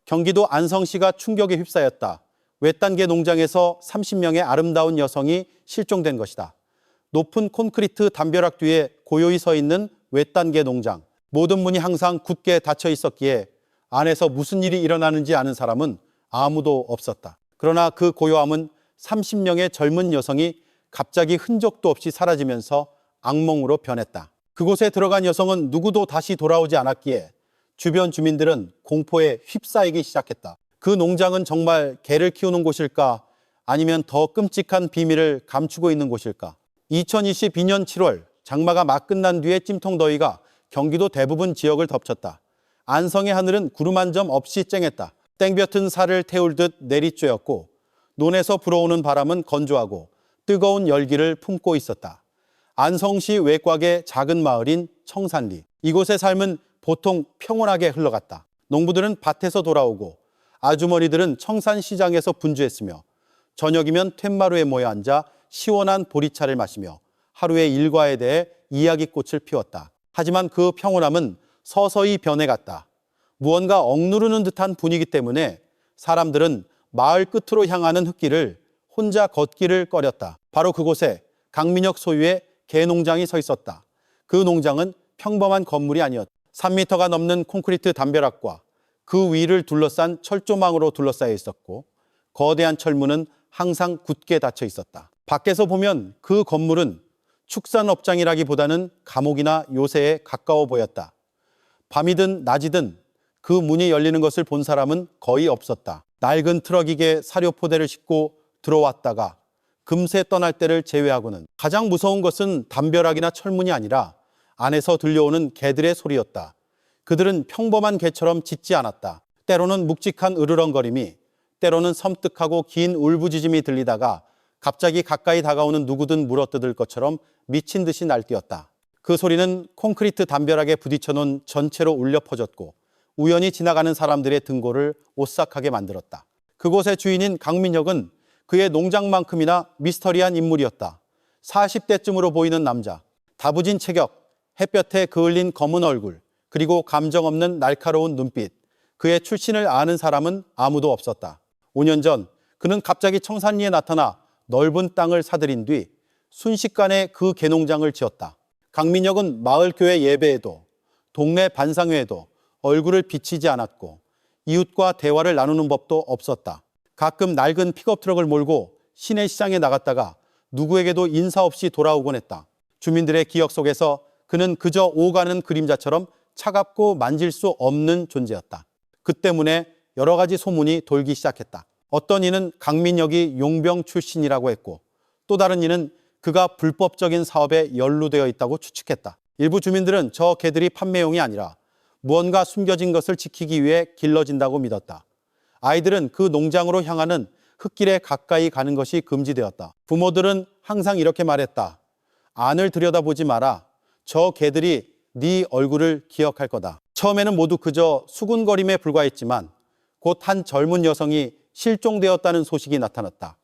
경기도 안성시가 충격에 휩싸였다. 외딴개 농장에서 30명의 아름다운 여성이 실종된 것이다. 높은 콘크리트 담벼락 뒤에 고요히 서 있는 외딴개 농장. 모든 문이 항상 굳게 닫혀 있었기에 안에서 무슨 일이 일어나는지 아는 사람은 아무도 없었다. 그러나 그 고요함은 30명의 젊은 여성이 갑자기 흔적도 없이 사라지면서 악몽으로 변했다. 그곳에 들어간 여성은 누구도 다시 돌아오지 않았기에 주변 주민들은 공포에 휩싸이기 시작했다. 그 농장은 정말 개를 키우는 곳일까? 아니면 더 끔찍한 비밀을 감추고 있는 곳일까? 2022년 7월 장마가 막 끝난 뒤에 찜통더위가 경기도 대부분 지역을 덮쳤다. 안성의 하늘은 구름 한 점 없이 쨍했다. 땡볕은 살을 태울듯 내리쬐었고 논에서 불어오는 바람은 건조하고 뜨거운 열기를 품고 있었다. 안성시 외곽의 작은 마을인 청산리. 이곳의 삶은 보통 평온하게 흘러갔다. 농부들은 밭에서 돌아오고 아주머니들은 청산시장에서 분주했으며 저녁이면 툇마루에 모여 앉아 시원한 보리차를 마시며 하루의 일과에 대해 이야기꽃을 피웠다. 하지만 그 평온함은 서서히 변해갔다. 무언가 억누르는 듯한 분위기 때문에 사람들은 마을 끝으로 향하는 흙길을 혼자 걷기를 꺼렸다. 바로 그곳에 강민혁 소유의 개농장이 서 있었다. 그 농장은 평범한 건물이 아니었다. 3m가 넘는 콘크리트 담벼락과 그 위를 둘러싼 철조망으로 둘러싸여 있었고 거대한 철문은 항상 굳게 닫혀 있었다. 밖에서 보면 그 건물은 축산업장이라기보다는 감옥이나 요새에 가까워 보였다. 밤이든 낮이든 그 문이 열리는 것을 본 사람은 거의 없었다. 낡은 트럭이게 사료포대를 싣고 들어왔다가 금세 떠날 때를 제외하고는 가장 무서운 것은 담벼락이나 철문이 아니라 안에서 들려오는 개들의 소리였다. 그들은 평범한 개처럼 짖지 않았다. 때로는 묵직한 으르렁거림이, 때로는 섬뜩하고 긴 울부짖음이 들리다가 갑자기 가까이 다가오는 누구든 물어뜯을 것처럼 미친 듯이 날뛰었다. 그 소리는 콘크리트 담벼락에 부딪혀 놓은 전체로 울려 퍼졌고 우연히 지나가는 사람들의 등골을 오싹하게 만들었다. 그곳의 주인인 강민혁은 그의 농장만큼이나 미스터리한 인물이었다. 40대쯤으로 보이는 남자, 다부진 체격, 햇볕에 그을린 검은 얼굴, 그리고 감정 없는 날카로운 눈빛. 그의 출신을 아는 사람은 아무도 없었다. 5년 전 그는 갑자기 청산리에 나타나 넓은 땅을 사들인 뒤 순식간에 그 개농장을 지었다. 강민혁은 마을교회 예배에도 동네 반상회에도 얼굴을 비치지 않았고 이웃과 대화를 나누는 법도 없었다. 가끔 낡은 픽업 트럭을 몰고 시내 시장에 나갔다가 누구에게도 인사 없이 돌아오곤 했다. 주민들의 기억 속에서 그는 그저 오가는 그림자처럼 차갑고 만질 수 없는 존재였다. 그 때문에 여러 가지 소문이 돌기 시작했다. 어떤 이는 강민혁이 용병 출신이라고 했고 또 다른 이는 그가 불법적인 사업에 연루되어 있다고 추측했다. 일부 주민들은 저 개들이 판매용이 아니라 무언가 숨겨진 것을 지키기 위해 길러진다고 믿었다. 아이들은 그 농장으로 향하는 흙길에 가까이 가는 것이 금지되었다. 부모들은 항상 이렇게 말했다. 안을 들여다보지 마라. 저 개들이 네 얼굴을 기억할 거다. 처음에는 모두 그저 수군거림에 불과했지만 곧 한 젊은 여성이 실종되었다는 소식이 나타났다.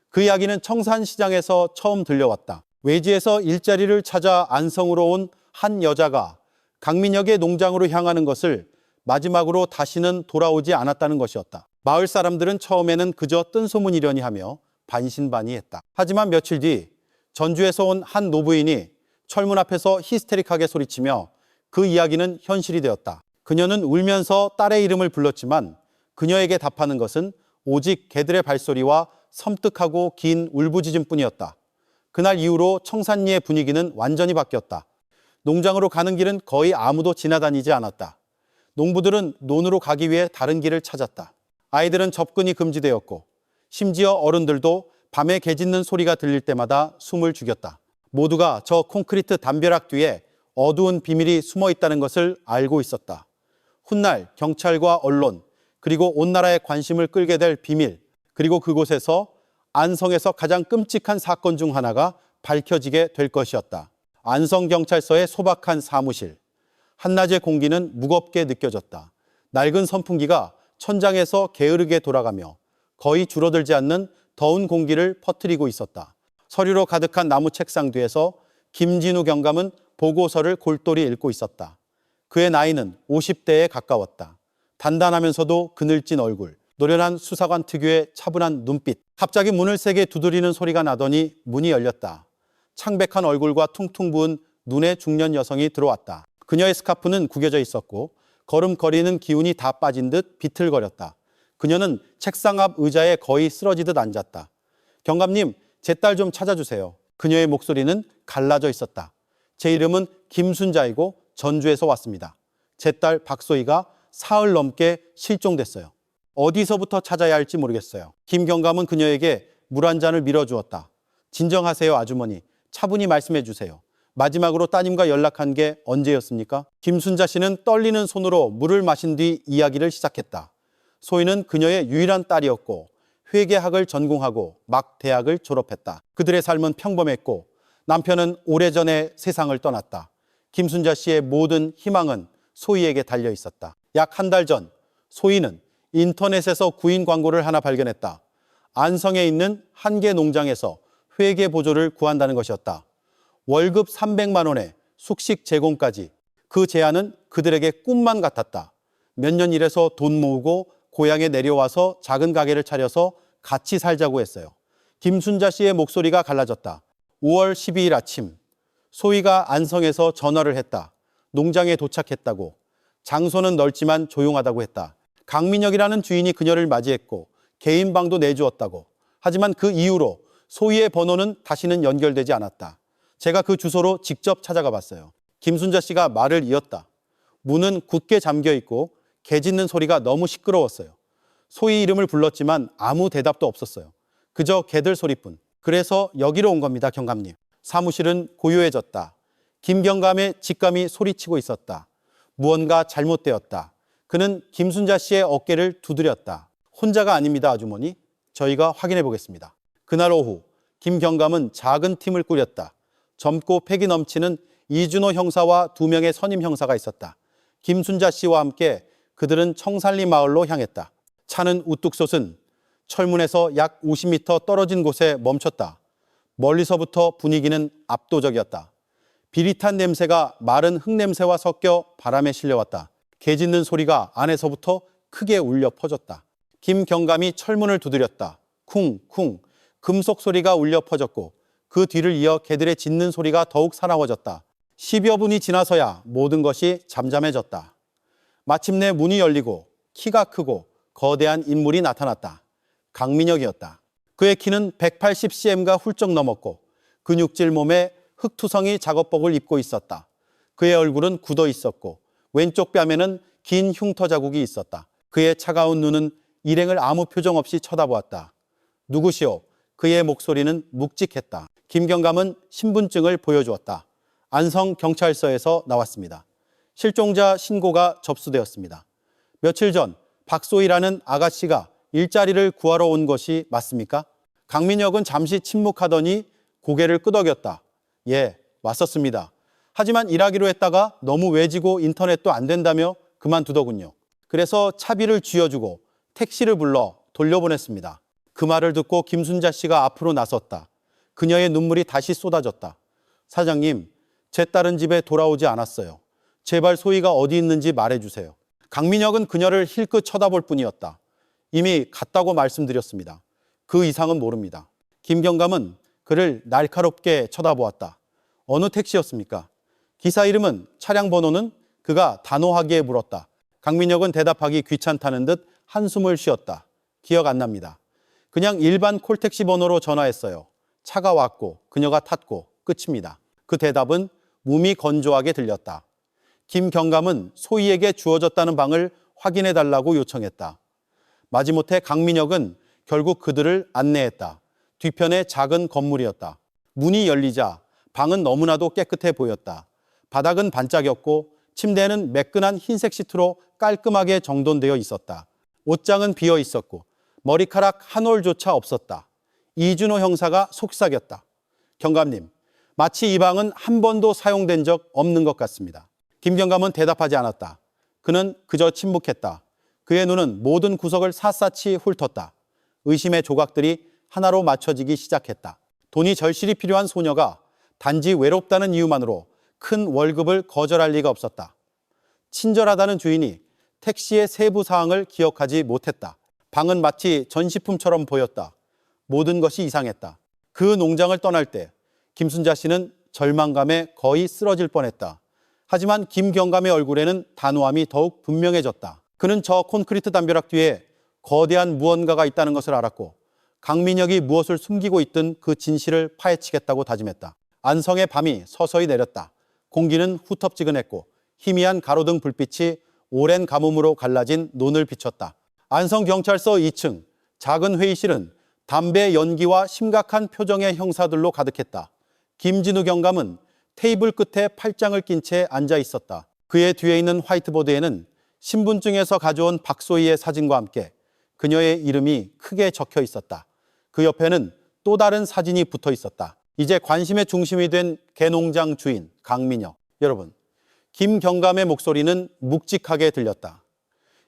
그 이야기는 청산시장에서 처음 들려왔다. 외지에서 일자리를 찾아 안성으로 온 한 여자가 강민혁의 농장으로 향하는 것을 마지막으로 다시는 돌아오지 않았다는 것이었다. 마을 사람들은 처음에는 그저 뜬소문이려니 하며 반신반의했다. 하지만 며칠 뒤 전주에서 온 한 노부인이 철문 앞에서 히스테릭하게 소리치며 그 이야기는 현실이 되었다. 그녀는 울면서 딸의 이름을 불렀지만 그녀에게 답하는 것은 오직 개들의 발소리와 섬뜩하고 긴 울부짖음뿐이었다. 그날 이후로 청산리의 분위기는 완전히 바뀌었다. 농장으로 가는 길은 거의 아무도 지나다니지 않았다. 농부들은 논으로 가기 위해 다른 길을 찾았다. 아이들은 접근이 금지되었고 심지어 어른들도 밤에 개 짖는 소리가 들릴 때마다 숨을 죽였다. 모두가 저 콘크리트 담벼락 뒤에 어두운 비밀이 숨어 있다는 것을 알고 있었다. 훗날 경찰과 언론 그리고 온 나라의 관심을 끌게 될 비밀, 그리고 그곳에서 안성에서 가장 끔찍한 사건 중 하나가 밝혀지게 될 것이었다. 안성경찰서의 소박한 사무실. 한낮의 공기는 무겁게 느껴졌다. 낡은 선풍기가 천장에서 게으르게 돌아가며 거의 줄어들지 않는 더운 공기를 퍼뜨리고 있었다. 서류로 가득한 나무 책상 뒤에서 김진우 경감은 보고서를 골똘히 읽고 있었다. 그의 나이는 50대에 가까웠다. 단단하면서도 그늘진 얼굴, 노련한 수사관 특유의 차분한 눈빛. 갑자기 문을 세게 두드리는 소리가 나더니 문이 열렸다. 창백한 얼굴과 퉁퉁 부은 눈의 중년 여성이 들어왔다. 그녀의 스카프는 구겨져 있었고 걸음걸이는 기운이 다 빠진 듯 비틀거렸다. 그녀는 책상 앞 의자에 거의 쓰러지듯 앉았다. 경감님, 제 딸 좀 찾아주세요. 그녀의 목소리는 갈라져 있었다. 제 이름은 김순자이고 전주에서 왔습니다. 제 딸 박소희가 사흘 넘게 실종됐어요. 어디서부터 찾아야 할지 모르겠어요. 김 경감은 그녀에게 물 한 잔을 밀어주었다. 진정하세요, 아주머니. 차분히 말씀해 주세요. 마지막으로 따님과 연락한 게 언제였습니까? 김순자 씨는 떨리는 손으로 물을 마신 뒤 이야기를 시작했다. 소희는 그녀의 유일한 딸이었고 회계학을 전공하고 막 대학을 졸업했다. 그들의 삶은 평범했고 남편은 오래전에 세상을 떠났다. 김순자 씨의 모든 희망은 소희에게 달려 있었다. 약 한 달 전 소희는 인터넷에서 구인 광고를 하나 발견했다. 안성에 있는 한 개 농장에서 회계 보조를 구한다는 것이었다. 월급 300만 원에 숙식 제공까지. 그 제안은 그들에게 꿈만 같았다. 몇 년 일해서 돈 모으고 고향에 내려와서 작은 가게를 차려서 같이 살자고 했어요. 김순자 씨의 목소리가 갈라졌다. 5월 12일 아침 소희가 안성에서 전화를 했다. 농장에 도착했다고. 장소는 넓지만 조용하다고 했다. 강민혁이라는 주인이 그녀를 맞이했고 개인 방도 내주었다고. 하지만 그 이후로 소희의 번호는 다시는 연결되지 않았다. 제가 그 주소로 직접 찾아가 봤어요. 김순자 씨가 말을 이었다. 문은 굳게 잠겨 있고 개 짖는 소리가 너무 시끄러웠어요. 소희 이름을 불렀지만 아무 대답도 없었어요. 그저 개들 소리뿐. 그래서 여기로 온 겁니다, 경감님. 사무실은 고요해졌다. 김 경감의 직감이 소리치고 있었다. 무언가 잘못되었다. 그는 김순자 씨의 어깨를 두드렸다. 혼자가 아닙니다, 아주머니. 저희가 확인해 보겠습니다. 그날 오후 김 경감은 작은 팀을 꾸렸다. 젊고 패기 넘치는 이준호 형사와 2명의 선임 형사가 있었다. 김순자 씨와 함께 그들은 청산리 마을로 향했다. 차는 우뚝 솟은 철문에서 약 50m 떨어진 곳에 멈췄다. 멀리서부터 분위기는 압도적이었다. 비릿한 냄새가 마른 흙냄새와 섞여 바람에 실려왔다. 개 짖는 소리가 안에서부터 크게 울려 퍼졌다. 김 경감이 철문을 두드렸다. 쿵쿵 금속 소리가 울려 퍼졌고 그 뒤를 이어 개들의 짖는 소리가 더욱 사나워졌다. 10여 분이 지나서야 모든 것이 잠잠해졌다. 마침내 문이 열리고 키가 크고 거대한 인물이 나타났다. 강민혁이었다. 그의 키는 180cm가 훌쩍 넘었고 근육질 몸에 흑투성이 작업복을 입고 있었다. 그의 얼굴은 굳어 있었고 왼쪽 뺨에는 긴 흉터 자국이 있었다. 그의 차가운 눈은 일행을 아무 표정 없이 쳐다보았다. 누구시오? 그의 목소리는 묵직했다. 김경감은 신분증을 보여주었다. 안성경찰서에서 나왔습니다. 실종자 신고가 접수되었습니다. 며칠 전 박소희라는 아가씨가 일자리를 구하러 온 것이 맞습니까? 강민혁은 잠시 침묵하더니 고개를 끄덕였다. 예, 왔었습니다. 하지만 일하기로 했다가 너무 외지고 인터넷도 안 된다며 그만두더군요. 그래서 차비를 쥐어주고 택시를 불러 돌려보냈습니다. 그 말을 듣고 김순자 씨가 앞으로 나섰다. 그녀의 눈물이 다시 쏟아졌다. 사장님, 제 딸은 집에 돌아오지 않았어요. 제발 소희가 어디 있는지 말해주세요. 강민혁은 그녀를 힐끗 쳐다볼 뿐이었다. 이미 갔다고 말씀드렸습니다. 그 이상은 모릅니다. 김경감은 그를 날카롭게 쳐다보았다. 어느 택시였습니까? 기사 이름은, 차량 번호는? 그가 단호하게 물었다. 강민혁은 대답하기 귀찮다는 듯 한숨을 쉬었다. 기억 안 납니다. 그냥 일반 콜택시 번호로 전화했어요. 차가 왔고 그녀가 탔고 끝입니다. 그 대답은 몸이 건조하게 들렸다. 김 경감은 소희에게 주어졌다는 방을 확인해 달라고 요청했다. 마지못해 강민혁은 결국 그들을 안내했다. 뒤편에 작은 건물이었다. 문이 열리자 방은 너무나도 깨끗해 보였다. 바닥은 반짝였고 침대는 매끈한 흰색 시트로 깔끔하게 정돈되어 있었다. 옷장은 비어 있었고 머리카락 한 올조차 없었다. 이준호 형사가 속삭였다. 경감님, 마치 이 방은 한 번도 사용된 적 없는 것 같습니다. 김경감은 대답하지 않았다. 그는 그저 침묵했다. 그의 눈은 모든 구석을 샅샅이 훑었다. 의심의 조각들이 하나로 맞춰지기 시작했다. 돈이 절실히 필요한 소녀가 단지 외롭다는 이유만으로 큰 월급을 거절할 리가 없었다. 친절하다는 주인이 택시의 세부 사항을 기억하지 못했다. 방은 마치 전시품처럼 보였다. 모든 것이 이상했다. 그 농장을 떠날 때 김순자 씨는 절망감에 거의 쓰러질 뻔했다. 하지만 김경감의 얼굴에는 단호함이 더욱 분명해졌다. 그는 저 콘크리트 담벼락 뒤에 거대한 무언가가 있다는 것을 알았고 강민혁이 무엇을 숨기고 있든 그 진실을 파헤치겠다고 다짐했다. 안성의 밤이 서서히 내렸다. 공기는 후텁지근했고 희미한 가로등 불빛이 오랜 가뭄으로 갈라진 논을 비췄다. 안성경찰서 2층 작은 회의실은 담배 연기와 심각한 표정의 형사들로 가득했다. 김진우 경감은 테이블 끝에 팔짱을 낀 채 앉아 있었다. 그의 뒤에 있는 화이트보드에는 신분증에서 가져온 박소희의 사진과 함께 그녀의 이름이 크게 적혀 있었다. 그 옆에는 또 다른 사진이 붙어 있었다. 이제 관심의 중심이 된 개농장 주인 강민혁. 여러분, 김경감의 목소리는 묵직하게 들렸다.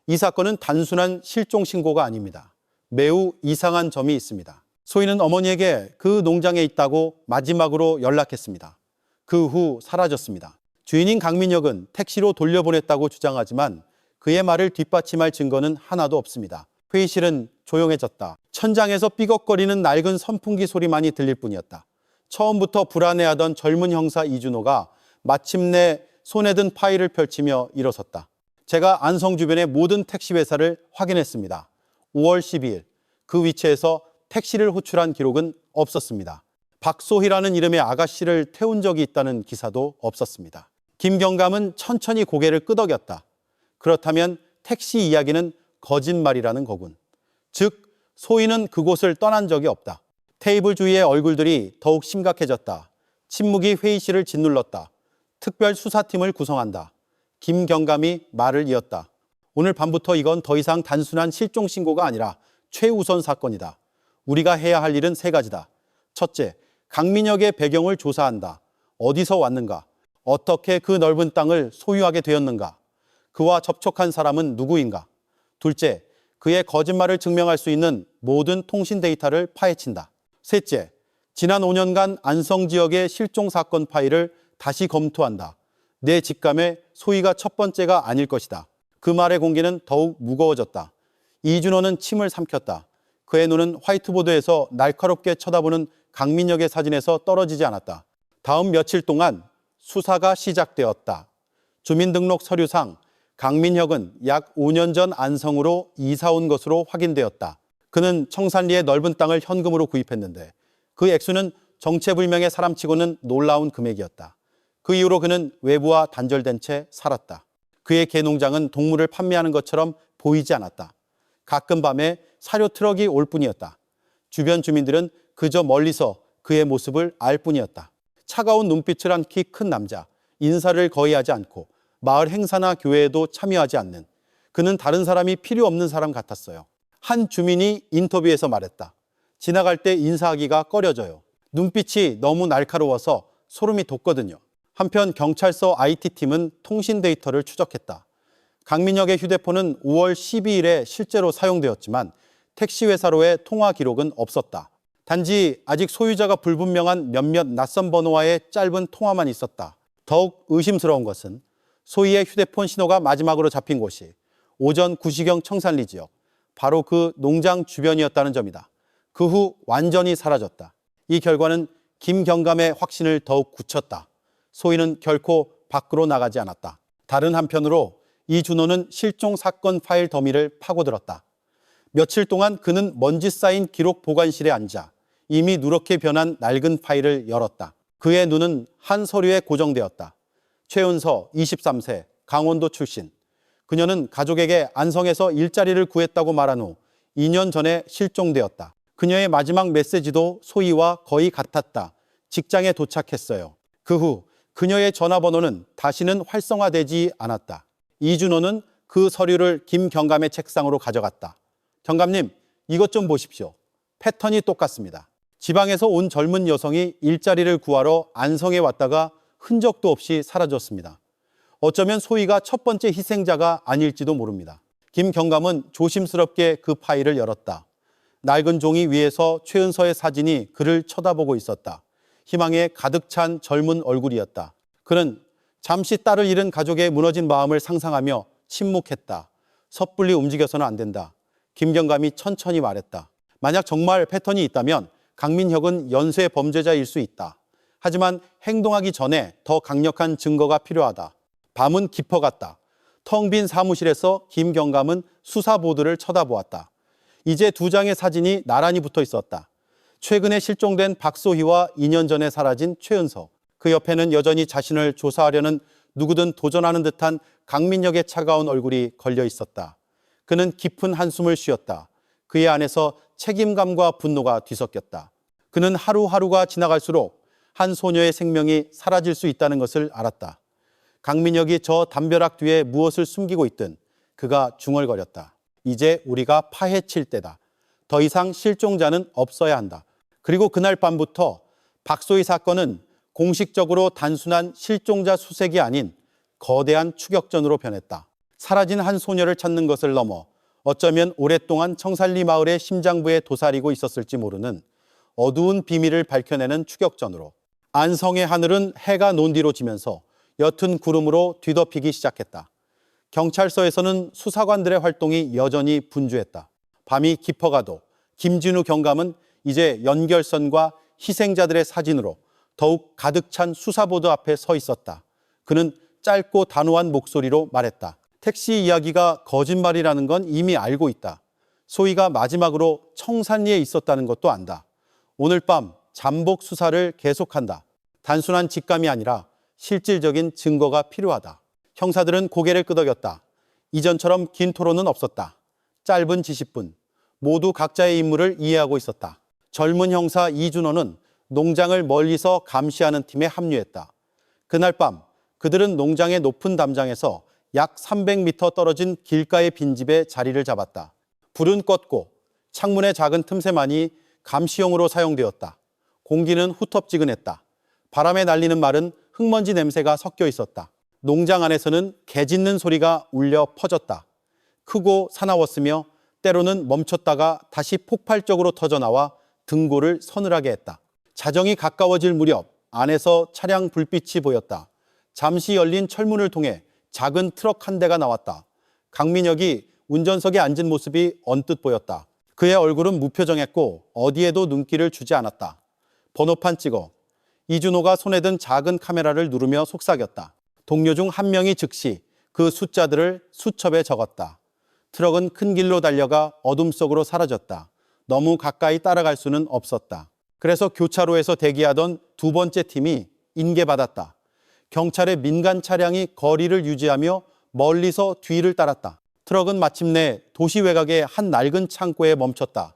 이 사건은 단순한 실종 신고가 아닙니다. 매우 이상한 점이 있습니다. 소희는 어머니에게 그 농장에 있다고 마지막으로 연락했습니다. 그 후 사라졌습니다. 주인인 강민혁은 택시로 돌려보냈다고 주장하지만 그의 말을 뒷받침할 증거는 하나도 없습니다. 회의실은 조용해졌다. 천장에서 삐걱거리는 낡은 선풍기 소리만이 들릴 뿐이었다. 처음부터 불안해하던 젊은 형사 이준호가 마침내 손에 든 파일을 펼치며 일어섰다. 제가 안성 주변의 모든 택시 회사를 확인했습니다. 5월 12일 그 위치에서 택시를 호출한 기록은 없었습니다. 박소희라는 이름의 아가씨를 태운 적이 있다는 기사도 없었습니다. 김경감은 천천히 고개를 끄덕였다. 그렇다면 택시 이야기는 거짓말이라는 거군. 즉, 소희는 그곳을 떠난 적이 없다. 테이블 주위의 얼굴들이 더욱 심각해졌다. 침묵이 회의실을 짓눌렀다. 특별 수사팀을 구성한다. 김경감이 말을 이었다. 오늘 밤부터 이건 더 이상 단순한 실종 신고가 아니라 최우선 사건이다. 우리가 해야 할 일은 세 가지다. 첫째, 강민혁의 배경을 조사한다. 어디서 왔는가? 어떻게 그 넓은 땅을 소유하게 되었는가? 그와 접촉한 사람은 누구인가? 둘째, 그의 거짓말을 증명할 수 있는 모든 통신 데이터를 파헤친다. 셋째, 지난 5년간 안성 지역의 실종 사건 파일을 다시 검토한다. 내 직감에 소희가 첫 번째가 아닐 것이다. 그 말의 공기는 더욱 무거워졌다. 이준호는 침을 삼켰다. 그의 눈은 화이트보드에서 날카롭게 쳐다보는 강민혁의 사진에서 떨어지지 않았다. 다음 며칠 동안 수사가 시작되었다. 주민등록 서류상 강민혁은 약 5년 전 안성으로 이사 온 것으로 확인되었다. 그는 청산리의 넓은 땅을 현금으로 구입했는데 그 액수는 정체불명의 사람치고는 놀라운 금액이었다. 그 이후로 그는 외부와 단절된 채 살았다. 그의 개농장은 동물을 판매하는 것처럼 보이지 않았다. 가끔 밤에 사료 트럭이 올 뿐이었다. 주변 주민들은 그저 멀리서 그의 모습을 알 뿐이었다. 차가운 눈빛을 한 키 큰 남자, 인사를 거의 하지 않고 마을 행사나 교회에도 참여하지 않는, 그는 다른 사람이 필요 없는 사람 같았어요. 한 주민이 인터뷰에서 말했다. 지나갈 때 인사하기가 꺼려져요. 눈빛이 너무 날카로워서 소름이 돋거든요. 한편 경찰서 IT팀은 통신 데이터를 추적했다. 강민혁의 휴대폰은 5월 12일에 실제로 사용되었지만 택시 회사로의 통화 기록은 없었다. 단지 아직 소유자가 불분명한 몇몇 낯선 번호와의 짧은 통화만 있었다. 더욱 의심스러운 것은 소희의 휴대폰 신호가 마지막으로 잡힌 곳이 오전 9시경 청산리 지역, 바로 그 농장 주변이었다는 점이다. 그 후 완전히 사라졌다. 이 결과는 김경감의 확신을 더욱 굳혔다. 소희는 결코 밖으로 나가지 않았다. 다른 한편으로 이준호는 실종 사건 파일 더미를 파고들었다. 며칠 동안 그는 먼지 쌓인 기록 보관실에 앉아 이미 누렇게 변한 낡은 파일을 열었다. 그의 눈은 한 서류에 고정되었다. 최은서 23세, 강원도 출신. 그녀는 가족에게 안성에서 일자리를 구했다고 말한 후 2년 전에 실종되었다. 그녀의 마지막 메시지도 소희와 거의 같았다. 직장에 도착했어요. 그 후 그녀의 전화번호는 다시는 활성화되지 않았다. 이준호는 그 서류를 김경감의 책상으로 가져갔다. 경감님, 이것 좀 보십시오. 패턴이 똑같습니다. 지방에서 온 젊은 여성이 일자리를 구하러 안성에 왔다가 흔적도 없이 사라졌습니다. 어쩌면 소희가 첫 번째 희생자가 아닐지도 모릅니다. 김경감은 조심스럽게 그 파일을 열었다. 낡은 종이 위에서 최은서의 사진이 그를 쳐다보고 있었다. 희망에 가득 찬 젊은 얼굴이었다. 그는 잠시 딸을 잃은 가족의 무너진 마음을 상상하며 침묵했다. 섣불리 움직여서는 안 된다. 김경감이 천천히 말했다. 만약 정말 패턴이 있다면 강민혁은 연쇄 범죄자일 수 있다. 하지만 행동하기 전에 더 강력한 증거가 필요하다. 밤은 깊어갔다. 텅 빈 사무실에서 김경감은 수사보드를 쳐다보았다. 이제 두 장의 사진이 나란히 붙어 있었다. 최근에 실종된 박소희와 2년 전에 사라진 최은서. 그 옆에는 여전히 자신을 조사하려는 누구든 도전하는 듯한 강민혁의 차가운 얼굴이 걸려 있었다. 그는 깊은 한숨을 쉬었다. 그의 안에서 책임감과 분노가 뒤섞였다. 그는 하루하루가 지나갈수록 한 소녀의 생명이 사라질 수 있다는 것을 알았다. 강민혁이 저 담벼락 뒤에 무엇을 숨기고 있든 그가 중얼거렸다. 이제 우리가 파헤칠 때다. 더 이상 실종자는 없어야 한다. 그리고 그날 밤부터 박소희 사건은 공식적으로 단순한 실종자 수색이 아닌 거대한 추격전으로 변했다. 사라진 한 소녀를 찾는 것을 넘어 어쩌면 오랫동안 청살리 마을의 심장부에 도사리고 있었을지 모르는 어두운 비밀을 밝혀내는 추격전으로 안성의 하늘은 해가 논뒤로 지면서 옅은 구름으로 뒤덮이기 시작했다. 경찰서에서는 수사관들의 활동이 여전히 분주했다. 밤이 깊어가도 김진우 경감은 이제 연결선과 희생자들의 사진으로 더욱 가득 찬 수사보드 앞에 서 있었다. 그는 짧고 단호한 목소리로 말했다. 택시 이야기가 거짓말이라는 건 이미 알고 있다. 소희가 마지막으로 청산리에 있었다는 것도 안다. 오늘 밤 잠복 수사를 계속한다. 단순한 직감이 아니라 실질적인 증거가 필요하다. 형사들은 고개를 끄덕였다. 이전처럼 긴 토론은 없었다. 짧은 지시뿐. 모두 각자의 임무를 이해하고 있었다. 젊은 형사 이준호는 농장을 멀리서 감시하는 팀에 합류했다. 그날 밤 그들은 농장의 높은 담장에서 약 300m 떨어진 길가의 빈집에 자리를 잡았다. 불은 껐고 창문의 작은 틈새만이 감시용으로 사용되었다. 공기는 후텁지근했다. 바람에 날리는 말은 흙먼지 냄새가 섞여 있었다. 농장 안에서는 개 짖는 소리가 울려 퍼졌다. 크고 사나웠으며 때로는 멈췄다가 다시 폭발적으로 터져나와 등골을 서늘하게 했다. 자정이 가까워질 무렵 안에서 차량 불빛이 보였다. 잠시 열린 철문을 통해 작은 트럭 한 대가 나왔다. 강민혁이 운전석에 앉은 모습이 언뜻 보였다. 그의 얼굴은 무표정했고 어디에도 눈길을 주지 않았다. 번호판 찍어. 이준호가 손에 든 작은 카메라를 누르며 속삭였다. 동료 중 한 명이 즉시 그 숫자들을 수첩에 적었다. 트럭은 큰 길로 달려가 어둠 속으로 사라졌다. 너무 가까이 따라갈 수는 없었다. 그래서 교차로에서 대기하던 두 번째 팀이 인계받았다. 경찰의 민간 차량이 거리를 유지하며 멀리서 뒤를 따랐다. 트럭은 마침내 도시 외곽의 한 낡은 창고에 멈췄다.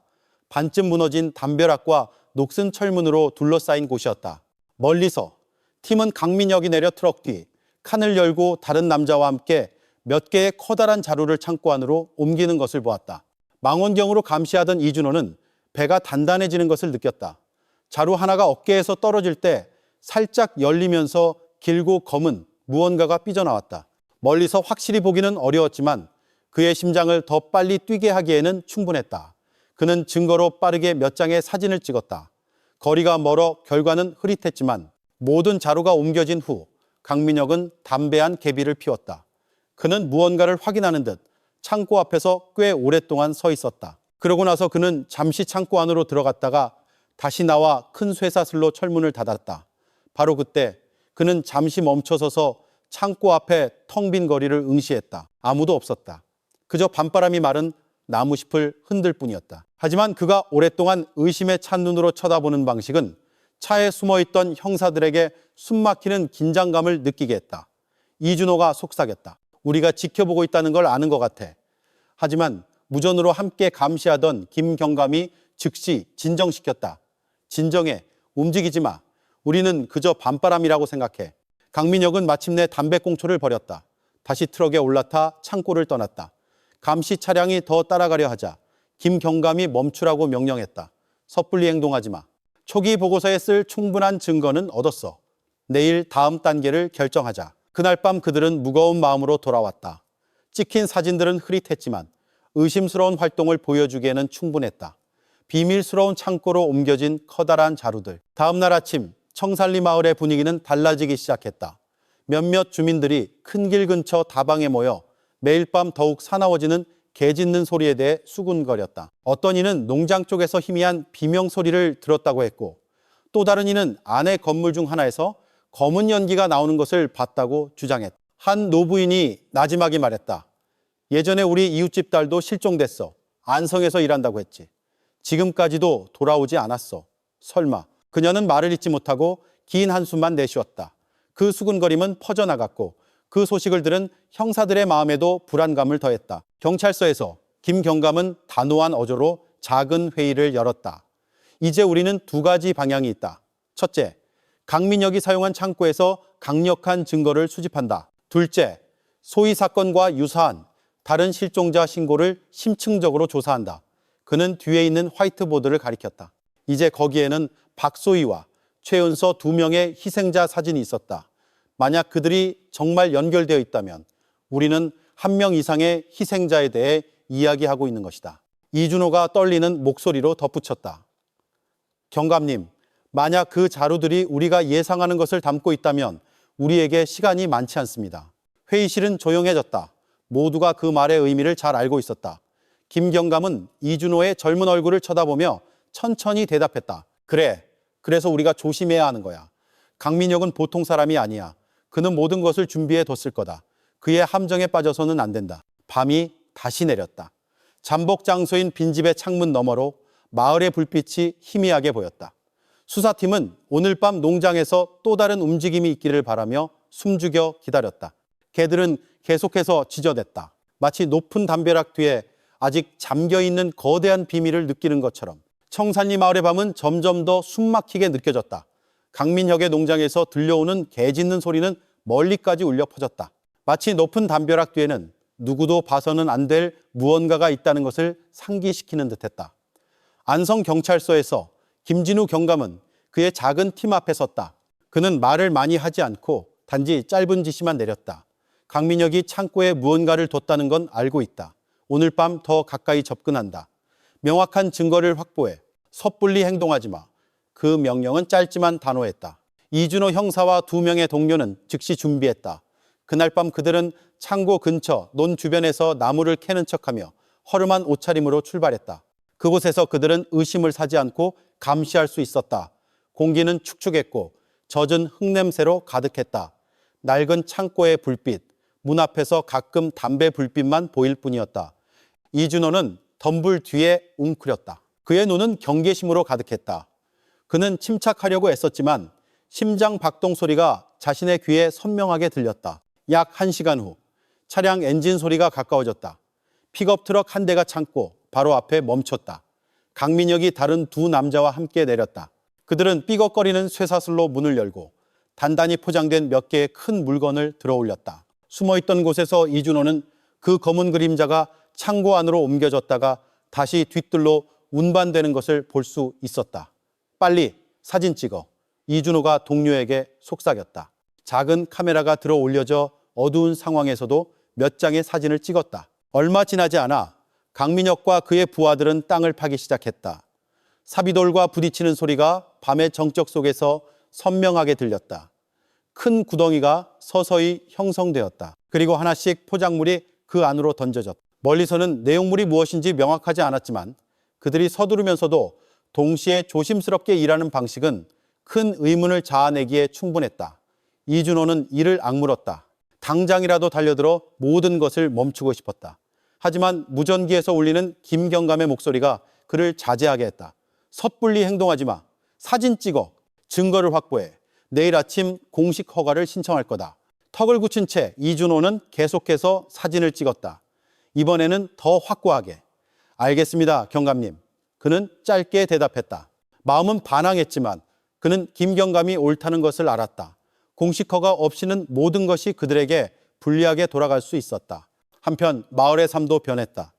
반쯤 무너진 담벼락과 녹슨 철문으로 둘러싸인 곳이었다. 멀리서 팀은 강민혁이 내려 트럭 뒤 칸을 열고 다른 남자와 함께 몇 개의 커다란 자루를 창고 안으로 옮기는 것을 보았다. 망원경으로 감시하던 이준호는 배가 단단해지는 것을 느꼈다. 자루 하나가 어깨에서 떨어질 때 살짝 열리면서 길고 검은 무언가가 삐져나왔다. 멀리서 확실히 보기는 어려웠지만 그의 심장을 더 빨리 뛰게 하기에는 충분했다. 그는 증거로 빠르게 몇 장의 사진을 찍었다. 거리가 멀어 결과는 흐릿했지만 모든 자루가 옮겨진 후 강민혁은 담대한 계비를 피웠다. 그는 무언가를 확인하는 듯 창고 앞에서 꽤 오랫동안 서 있었다. 그러고 나서 그는 잠시 창고 안으로 들어갔다가 다시 나와 큰 쇠사슬로 철문을 닫았다. 바로 그때 그는 잠시 멈춰서서 창고 앞에 텅 빈 거리를 응시했다. 아무도 없었다. 그저 밤바람이 마른 나무잎을 흔들 뿐이었다. 하지만 그가 오랫동안 의심에 찬 눈으로 쳐다보는 방식은 차에 숨어있던 형사들에게 숨막히는 긴장감을 느끼게 했다. 이준호가 속삭였다. 우리가 지켜보고 있다는 걸 아는 것 같아. 하지만 무전으로 함께 감시하던 김경감이 즉시 진정시켰다. 진정해. 움직이지 마. 우리는 그저 밤바람이라고 생각해. 강민혁은 마침내 담배꽁초를 버렸다. 다시 트럭에 올라타 창고를 떠났다. 감시 차량이 더 따라가려 하자 김경감이 멈추라고 명령했다. 섣불리 행동하지 마. 초기 보고서에 쓸 충분한 증거는 얻었어. 내일 다음 단계를 결정하자. 그날 밤 그들은 무거운 마음으로 돌아왔다. 찍힌 사진들은 흐릿했지만 의심스러운 활동을 보여주기에는 충분했다. 비밀스러운 창고로 옮겨진 커다란 자루들. 다음 날 아침 청살리 마을의 분위기는 달라지기 시작했다. 몇몇 주민들이 큰 길 근처 다방에 모여 매일 밤 더욱 사나워지는 개 짖는 소리에 대해 수군거렸다. 어떤 이는 농장 쪽에서 희미한 비명 소리를 들었다고 했고, 또 다른 이는 안의 건물 중 하나에서 검은 연기가 나오는 것을 봤다고 주장했다. 한 노부인이 나지막이 말했다. 예전에 우리 이웃집 딸도 실종됐어. 안성에서 일한다고 했지. 지금까지도 돌아오지 않았어. 설마. 그녀는 말을 잇지 못하고 긴 한숨만 내쉬었다. 그 수군거림은 퍼져나갔고 그 소식을 들은 형사들의 마음에도 불안감을 더했다. 경찰서에서 김 경감은 단호한 어조로 작은 회의를 열었다. 이제 우리는 두 가지 방향이 있다. 첫째, 강민혁이 사용한 창고에서 강력한 증거를 수집한다. 둘째, 소희 사건과 유사한 다른 실종자 신고를 심층적으로 조사한다. 그는 뒤에 있는 화이트보드를 가리켰다. 이제 거기에는 박소희와 최은서 두 명의 희생자 사진이 있었다. 만약 그들이 정말 연결되어 있다면 우리는 한 명 이상의 희생자에 대해 이야기하고 있는 것이다. 이준호가 떨리는 목소리로 덧붙였다. 경감님, 만약 그 자료들이 우리가 예상하는 것을 담고 있다면 우리에게 시간이 많지 않습니다. 회의실은 조용해졌다. 모두가 그 말의 의미를 잘 알고 있었다. 김 경감은 이준호의 젊은 얼굴을 쳐다보며 천천히 대답했다. 그래, 그래서 우리가 조심해야 하는 거야. 강민혁은 보통 사람이 아니야. 그는 모든 것을 준비해 뒀을 거다. 그의 함정에 빠져서는 안 된다. 밤이 다시 내렸다. 잠복 장소인 빈집의 창문 너머로 마을의 불빛이 희미하게 보였다. 수사팀은 오늘 밤 농장에서 또 다른 움직임이 있기를 바라며 숨죽여 기다렸다. 개들은 계속해서 짖어댔다. 마치 높은 담벼락 뒤에 아직 잠겨있는 거대한 비밀을 느끼는 것처럼. 청산리 마을의 밤은 점점 더 숨막히게 느껴졌다. 강민혁의 농장에서 들려오는 개 짖는 소리는 멀리까지 울려 퍼졌다. 마치 높은 담벼락 뒤에는 누구도 봐서는 안 될 무언가가 있다는 것을 상기시키는 듯했다. 안성경찰서에서 김진우 경감은 그의 작은 팀 앞에 섰다. 그는 말을 많이 하지 않고 단지 짧은 지시만 내렸다. 강민혁이 창고에 무언가를 뒀다는 건 알고 있다. 오늘 밤 더 가까이 접근한다. 명확한 증거를 확보해. 섣불리 행동하지 마. 그 명령은 짧지만 단호했다. 이준호 형사와 두 명의 동료는 즉시 준비했다. 그날 밤 그들은 창고 근처 논 주변에서 나무를 캐는 척하며 허름한 옷차림으로 출발했다. 그곳에서 그들은 의심을 사지 않고 감시할 수 있었다. 공기는 축축했고 젖은 흙냄새로 가득했다. 낡은 창고의 불빛, 문 앞에서 가끔 담배 불빛만 보일 뿐이었다. 이준호는 덤불 뒤에 웅크렸다. 그의 눈은 경계심으로 가득했다. 그는 침착하려고 애썼지만 심장 박동 소리가 자신의 귀에 선명하게 들렸다. 약 1시간 후 차량 엔진 소리가 가까워졌다. 픽업 트럭 한 대가 창고 바로 앞에 멈췄다. 강민혁이 다른 두 남자와 함께 내렸다. 그들은 삐걱거리는 쇠사슬로 문을 열고 단단히 포장된 몇 개의 큰 물건을 들어올렸다. 숨어있던 곳에서 이준호는 그 검은 그림자가 창고 안으로 옮겨졌다가 다시 뒤뜰로 운반되는 것을 볼 수 있었다. 빨리 사진 찍어. 이준호가 동료에게 속삭였다. 작은 카메라가 들어 올려져 어두운 상황에서도 몇 장의 사진을 찍었다. 얼마 지나지 않아 강민혁과 그의 부하들은 땅을 파기 시작했다. 사비돌과 부딪히는 소리가 밤의 정적 속에서 선명하게 들렸다. 큰 구덩이가 서서히 형성되었다. 그리고 하나씩 포장물이 그 안으로 던져졌다. 멀리서는 내용물이 무엇인지 명확하지 않았지만 그들이 서두르면서도 동시에 조심스럽게 일하는 방식은 큰 의문을 자아내기에 충분했다. 이준호는 이를 악물었다. 당장이라도 달려들어 모든 것을 멈추고 싶었다. 하지만 무전기에서 울리는 김경감의 목소리가 그를 자제하게 했다. 섣불리 행동하지 마. 사진 찍어. 증거를 확보해. 내일 아침 공식 허가를 신청할 거다. 턱을 굳힌 채 이준호는 계속해서 사진을 찍었다. 이번에는 더 확고하게. 알겠습니다, 경감님. 그는 짧게 대답했다. 마음은 반항했지만 그는 김경감이 옳다는 것을 알았다. 공식 허가 없이는 모든 것이 그들에게 불리하게 돌아갈 수 있었다. 한편 마을의 삶도 변했다.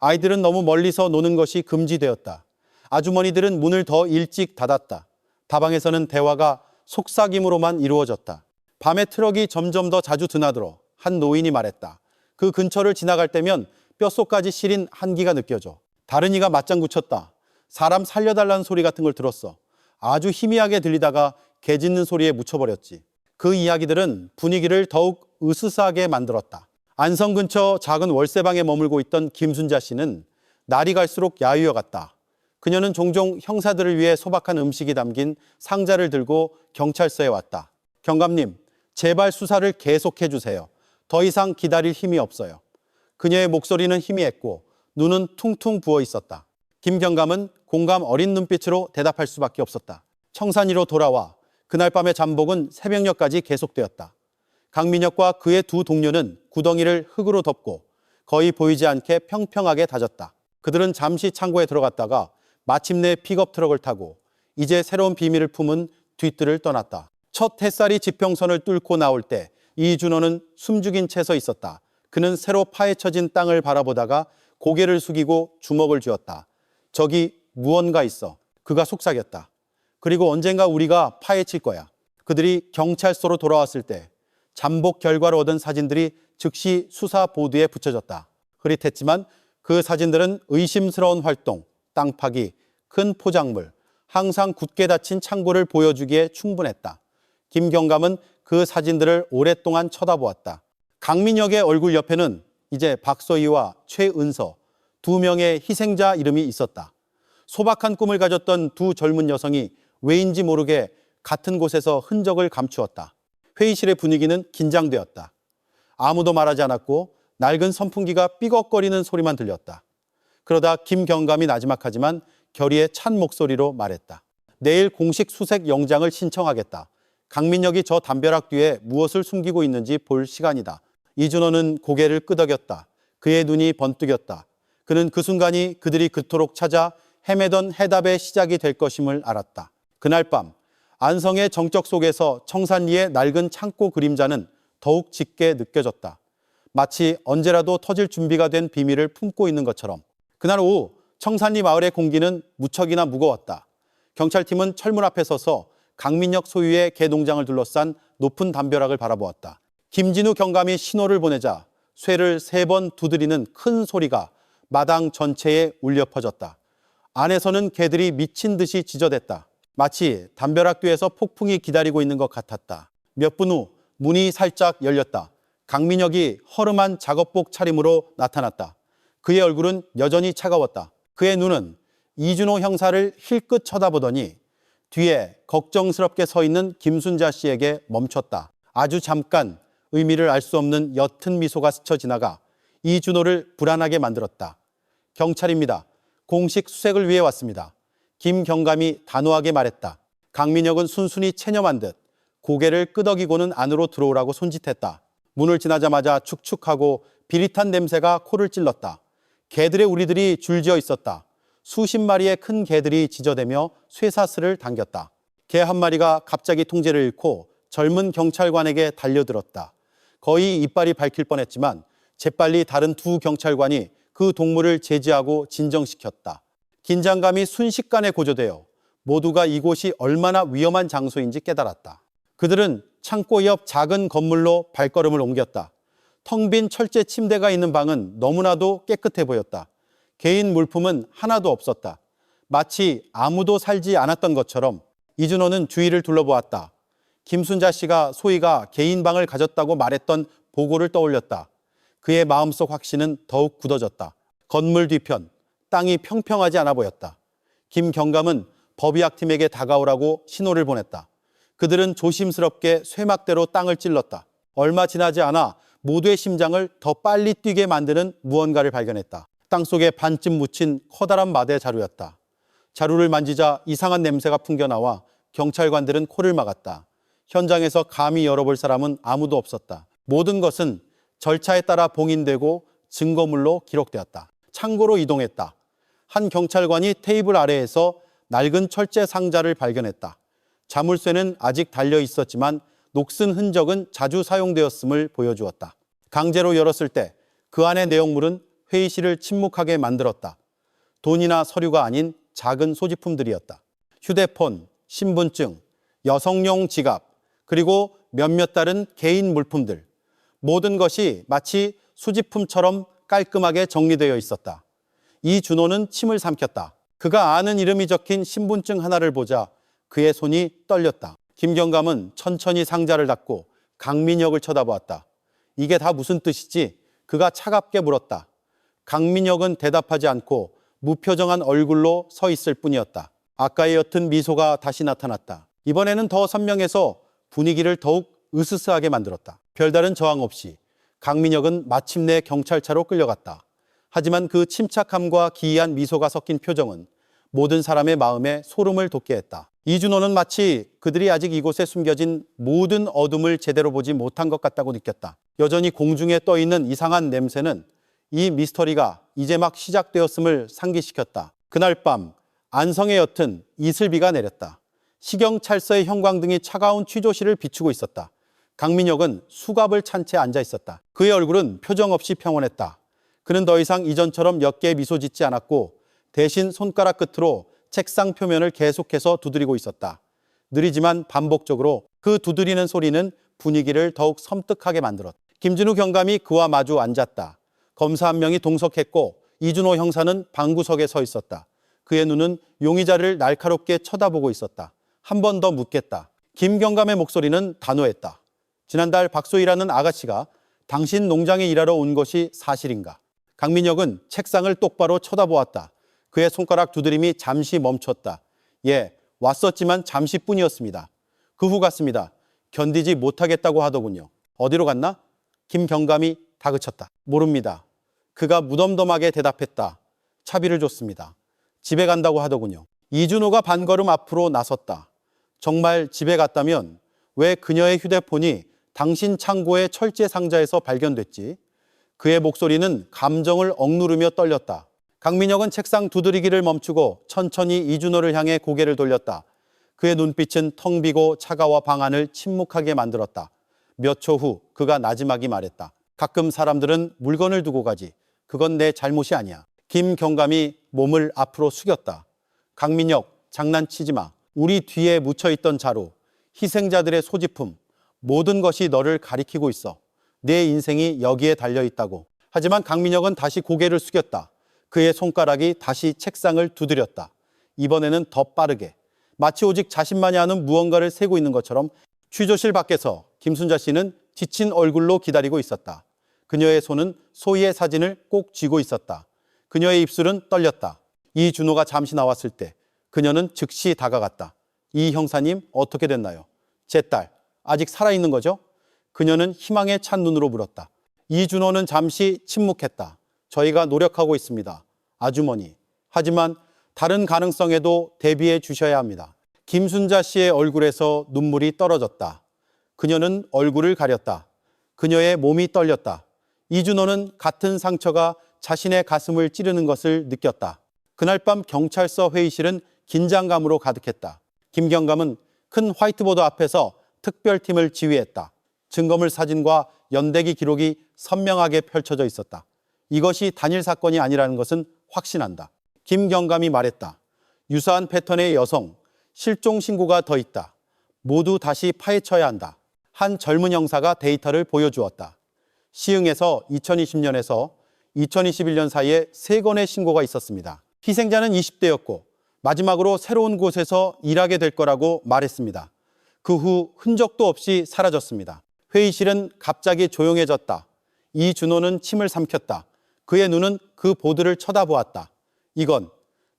아이들은 너무 멀리서 노는 것이 금지되었다. 아주머니들은 문을 더 일찍 닫았다. 다방에서는 대화가 속삭임으로만 이루어졌다. 밤에 트럭이 점점 더 자주 드나들어 한 노인이 말했다. 그 근처를 지나갈 때면 뼛속까지 시린 한기가 느껴져. 다른 이가 맞장구 쳤다. 사람 살려달라는 소리 같은 걸 들었어. 아주 희미하게 들리다가 개 짖는 소리에 묻혀버렸지. 그 이야기들은 분위기를 더욱 으스스하게 만들었다. 안성 근처 작은 월세방에 머물고 있던 김순자 씨는 날이 갈수록 야유어갔다. 그녀는 종종 형사들을 위해 소박한 음식이 담긴 상자를 들고 경찰서에 왔다. 경감님, 제발 수사를 계속해 주세요. 더 이상 기다릴 힘이 없어요. 그녀의 목소리는 희미했고 눈은 퉁퉁 부어 있었다. 김 경감은 공감 어린 눈빛으로 대답할 수밖에 없었다. 청산리로 돌아와 그날 밤의 잠복은 새벽녘까지 계속되었다. 강민혁과 그의 두 동료는 구덩이를 흙으로 덮고 거의 보이지 않게 평평하게 다졌다. 그들은 잠시 창고에 들어갔다가 마침내 픽업 트럭을 타고 이제 새로운 비밀을 품은 뒷뜰을 떠났다. 첫 햇살이 지평선을 뚫고 나올 때 이준호는 숨죽인 채 서 있었다. 그는 새로 파헤쳐진 땅을 바라보다가 고개를 숙이고 주먹을 쥐었다. 저기 무언가 있어. 그가 속삭였다. 그리고 언젠가 우리가 파헤칠 거야. 그들이 경찰서로 돌아왔을 때 잠복 결과로 얻은 사진들이 즉시 수사 보도에 붙여졌다. 흐릿했지만 그 사진들은 의심스러운 활동, 땅 파기, 큰 포작물, 항상 굳게 닫힌 창고를 보여주기에 충분했다. 김 경감은 그 사진들을 오랫동안 쳐다보았다. 강민혁의 얼굴 옆에는 이제 박서희와 최은서 두 명의 희생자 이름이 있었다. 소박한 꿈을 가졌던 두 젊은 여성이 왜인지 모르게 같은 곳에서 흔적을 감추었다. 회의실의 분위기는 긴장되었다. 아무도 말하지 않았고 낡은 선풍기가 삐걱거리는 소리만 들렸다. 그러다 김 경감이 나지막하지만 결의에 찬 목소리로 말했다. 내일 공식 수색 영장을 신청하겠다. 강민혁이 저 담벼락 뒤에 무엇을 숨기고 있는지 볼 시간이다. 이준호는 고개를 끄덕였다. 그의 눈이 번뜩였다. 그는 그 순간이 그들이 그토록 찾아 헤매던 해답의 시작이 될 것임을 알았다. 그날 밤 안성의 정적 속에서 청산리의 낡은 창고 그림자는 더욱 짙게 느껴졌다. 마치 언제라도 터질 준비가 된 비밀을 품고 있는 것처럼. 그날 오후 청산리 마을의 공기는 무척이나 무거웠다. 경찰팀은 철문 앞에 서서 강민혁 소유의 개 농장을 둘러싼 높은 담벼락을 바라보았다. 김진우 경감이 신호를 보내자 쇠를 3번 두드리는 큰 소리가 마당 전체에 울려 퍼졌다. 안에서는 개들이 미친 듯이 짖어댔다. 마치 담벼락 뒤에서 폭풍이 기다리고 있는 것 같았다. 몇 분 후 문이 살짝 열렸다. 강민혁이 허름한 작업복 차림으로 나타났다. 그의 얼굴은 여전히 차가웠다. 그의 눈은 이준호 형사를 힐끗 쳐다보더니 뒤에 걱정스럽게 서 있는 김순자 씨에게 멈췄다. 아주 잠깐 의미를 알 수 없는 옅은 미소가 스쳐 지나가 이준호를 불안하게 만들었다. 경찰입니다. 공식 수색을 위해 왔습니다. 김 경감이 단호하게 말했다. 강민혁은 순순히 체념한 듯 고개를 끄덕이고는 안으로 들어오라고 손짓했다. 문을 지나자마자 축축하고 비릿한 냄새가 코를 찔렀다. 개들의 우리들이 줄지어 있었다. 수십 마리의 큰 개들이 짖어대며 쇠사슬을 당겼다. 개 한 마리가 갑자기 통제를 잃고 젊은 경찰관에게 달려들었다. 거의 이빨이 밝힐 뻔했지만 재빨리 다른 두 경찰관이 그 동물을 제지하고 진정시켰다. 긴장감이 순식간에 고조되어 모두가 이곳이 얼마나 위험한 장소인지 깨달았다. 그들은 창고 옆 작은 건물로 발걸음을 옮겼다. 텅 빈 철제 침대가 있는 방은 너무나도 깨끗해 보였다. 개인 물품은 하나도 없었다. 마치 아무도 살지 않았던 것처럼. 이준호는 주위를 둘러보았다. 김순자 씨가 소희가 개인 방을 가졌다고 말했던 보고를 떠올렸다. 그의 마음속 확신은 더욱 굳어졌다. 건물 뒤편, 땅이 평평하지 않아 보였다. 김 경감은 법의학팀에게 다가오라고 신호를 보냈다. 그들은 조심스럽게 쇠막대로 땅을 찔렀다. 얼마 지나지 않아 모두의 심장을 더 빨리 뛰게 만드는 무언가를 발견했다. 땅속에 반쯤 묻힌 커다란 마대 자루였다. 자루를 만지자 이상한 냄새가 풍겨나와 경찰관들은 코를 막았다. 현장에서 감히 열어볼 사람은 아무도 없었다. 모든 것은 절차에 따라 봉인되고 증거물로 기록되었다. 창고로 이동했다. 한 경찰관이 테이블 아래에서 낡은 철제 상자를 발견했다. 자물쇠는 아직 달려 있었지만 녹슨 흔적은 자주 사용되었음을 보여주었다. 강제로 열었을 때 그 안의 내용물은 회의실을 침묵하게 만들었다. 돈이나 서류가 아닌 작은 소지품들이었다. 휴대폰, 신분증, 여성용 지갑, 그리고 몇몇 다른 개인 물품들. 모든 것이 마치 수집품처럼 깔끔하게 정리되어 있었다. 이준호는 침을 삼켰다. 그가 아는 이름이 적힌 신분증 하나를 보자 그의 손이 떨렸다. 김 경감은 천천히 상자를 닫고 강민혁을 쳐다보았다. 이게 다 무슨 뜻이지? 그가 차갑게 물었다. 강민혁은 대답하지 않고 무표정한 얼굴로 서 있을 뿐이었다. 아까의 옅은 미소가 다시 나타났다. 이번에는 더 선명해서 분위기를 더욱 으스스하게 만들었다. 별다른 저항 없이 강민혁은 마침내 경찰차로 끌려갔다. 하지만 그 침착함과 기이한 미소가 섞인 표정은 모든 사람의 마음에 소름을 돋게 했다. 이준호는 마치 그들이 아직 이곳에 숨겨진 모든 어둠을 제대로 보지 못한 것 같다고 느꼈다. 여전히 공중에 떠있는 이상한 냄새는 이 미스터리가 이제 막 시작되었음을 상기시켰다. 그날 밤 안성의 옅은 이슬비가 내렸다. 시경찰서의 형광등이 차가운 취조실을 비추고 있었다. 강민혁은 수갑을 찬 채 앉아 있었다. 그의 얼굴은 표정 없이 평온했다. 그는 더 이상 이전처럼 옅게 미소 짓지 않았고 대신 손가락 끝으로 책상 표면을 계속해서 두드리고 있었다. 느리지만 반복적으로 그 두드리는 소리는 분위기를 더욱 섬뜩하게 만들었다. 김진우 경감이 그와 마주 앉았다. 검사 한 명이 동석했고 이준호 형사는 방구석에 서 있었다. 그의 눈은 용의자를 날카롭게 쳐다보고 있었다. 한 번 더 묻겠다. 김 경감의 목소리는 단호했다. 지난달 박소희라는 아가씨가 당신 농장에 일하러 온 것이 사실인가? 강민혁은 책상을 똑바로 쳐다보았다. 그의 손가락 두드림이 잠시 멈췄다. 예, 왔었지만 잠시뿐이었습니다. 그 후 갔습니다. 견디지 못하겠다고 하더군요. 어디로 갔나? 김 경감이 다그쳤다. 모릅니다. 그가 무덤덤하게 대답했다. 차비를 줬습니다. 집에 간다고 하더군요. 이준호가 반걸음 앞으로 나섰다. 정말 집에 갔다면 왜 그녀의 휴대폰이 당신 창고의 철제 상자에서 발견됐지? 그의 목소리는 감정을 억누르며 떨렸다. 강민혁은 책상 두드리기를 멈추고 천천히 이준호를 향해 고개를 돌렸다. 그의 눈빛은 텅 비고 차가워 방안을 침묵하게 만들었다. 몇 초 후 그가 나지막이 말했다. 가끔 사람들은 물건을 두고 가지. 그건 내 잘못이 아니야. 김 경감이 몸을 앞으로 숙였다. 강민혁, 장난치지 마. 우리 뒤에 묻혀있던 자루, 희생자들의 소지품, 모든 것이 너를 가리키고 있어. 내 인생이 여기에 달려있다고. 하지만 강민혁은 다시 고개를 숙였다. 그의 손가락이 다시 책상을 두드렸다. 이번에는 더 빠르게. 마치 오직 자신만이 아는 무언가를 세고 있는 것처럼. 취조실 밖에서 김순자 씨는 지친 얼굴로 기다리고 있었다. 그녀의 손은 소희의 사진을 꼭 쥐고 있었다. 그녀의 입술은 떨렸다. 이준호가 잠시 나왔을 때 그녀는 즉시 다가갔다. 이 형사님 어떻게 됐나요? 제 딸 아직 살아있는 거죠? 그녀는 희망에 찬 눈으로 물었다. 이준호는 잠시 침묵했다. 저희가 노력하고 있습니다. 아주머니. 하지만 다른 가능성에도 대비해 주셔야 합니다. 김순자 씨의 얼굴에서 눈물이 떨어졌다. 그녀는 얼굴을 가렸다. 그녀의 몸이 떨렸다. 이준호는 같은 상처가 자신의 가슴을 찌르는 것을 느꼈다. 그날 밤 경찰서 회의실은 긴장감으로 가득했다. 김 경감은 큰 화이트보드 앞에서 특별팀을 지휘했다. 증거물 사진과 연대기 기록이 선명하게 펼쳐져 있었다. 이것이 단일 사건이 아니라는 것은 확신한다. 김 경감이 말했다. 유사한 패턴의 여성, 실종 신고가 더 있다. 모두 다시 파헤쳐야 한다. 한 젊은 형사가 데이터를 보여주었다. 시흥에서 2020년에서 2021년 사이에 3건의 신고가 있었습니다. 희생자는 20대였고 마지막으로 새로운 곳에서 일하게 될 거라고 말했습니다. 그 후 흔적도 없이 사라졌습니다. 회의실은 갑자기 조용해졌다. 이준호는 침을 삼켰다. 그의 눈은 그 보드를 쳐다보았다. 이건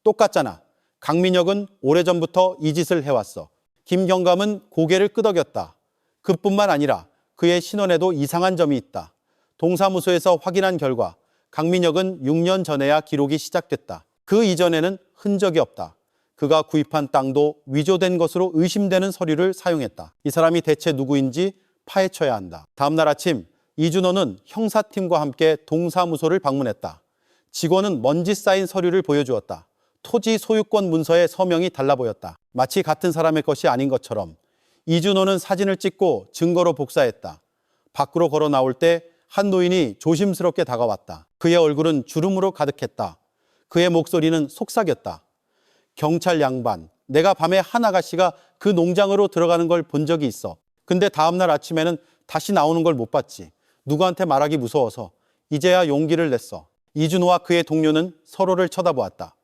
똑같잖아. 강민혁은 오래전부터 이 짓을 해왔어. 김 경감은 고개를 끄덕였다. 그뿐만 아니라 그의 신원에도 이상한 점이 있다. 동사무소에서 확인한 결과 강민혁은 6년 전에야 기록이 시작됐다. 그 이전에는 흔적이 없다. 그가 구입한 땅도 위조된 것으로 의심되는 서류를 사용했다. 이 사람이 대체 누구인지 파헤쳐야 한다. 다음 날 아침 이준호는 형사팀과 함께 동사무소를 방문했다. 직원은 먼지 쌓인 서류를 보여주었다. 토지 소유권 문서에 서명이 달라 보였다. 마치 같은 사람의 것이 아닌 것처럼. 이준호는 사진을 찍고 증거로 복사했다. 밖으로 걸어 나올 때 한 노인이 조심스럽게 다가왔다. 그의 얼굴은 주름으로 가득했다. 그의 목소리는 속삭였다. 경찰 양반, 내가 밤에 한 아가씨가 그 농장으로 들어가는 걸 본 적이 있어. 근데 다음날 아침에는 다시 나오는 걸 못 봤지. 누구한테 말하기 무서워서 이제야 용기를 냈어. 이준호와 그의 동료는 서로를 쳐다보았다.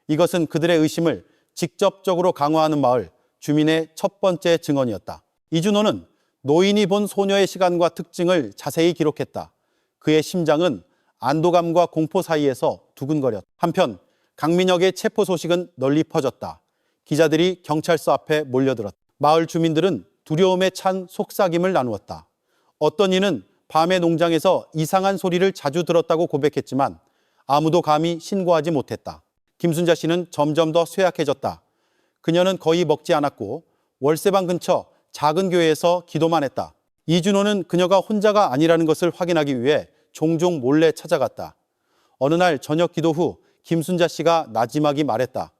이것은 그들의 의심을 직접적으로 강화하는 마을 주민의 첫 번째 증언이었다. 이준호는 노인이 본 소녀의 시간과 특징을 자세히 기록했다. 그의 심장은 안도감과 공포 사이에서 두근거렸다. 한편 강민혁의 체포 소식은 널리 퍼졌다. 기자들이 경찰서 앞에 몰려들었다. 마을 주민들은 두려움에 찬 속삭임을 나누었다. 어떤 이는 밤에 농장에서 이상한 소리를 자주 들었다고 고백했지만 아무도 감히 신고하지 못했다. 김순자 씨는 점점 더 쇠약해졌다. 그녀는 거의 먹지 않았고 월세방 근처 작은 교회에서 기도만 했다. 이준호는 그녀가 혼자가 아니라는 것을 확인하기 위해 종종 몰래 찾아갔다. 어느 날 저녁 기도 후 김순자 씨가 나지막이 말했다.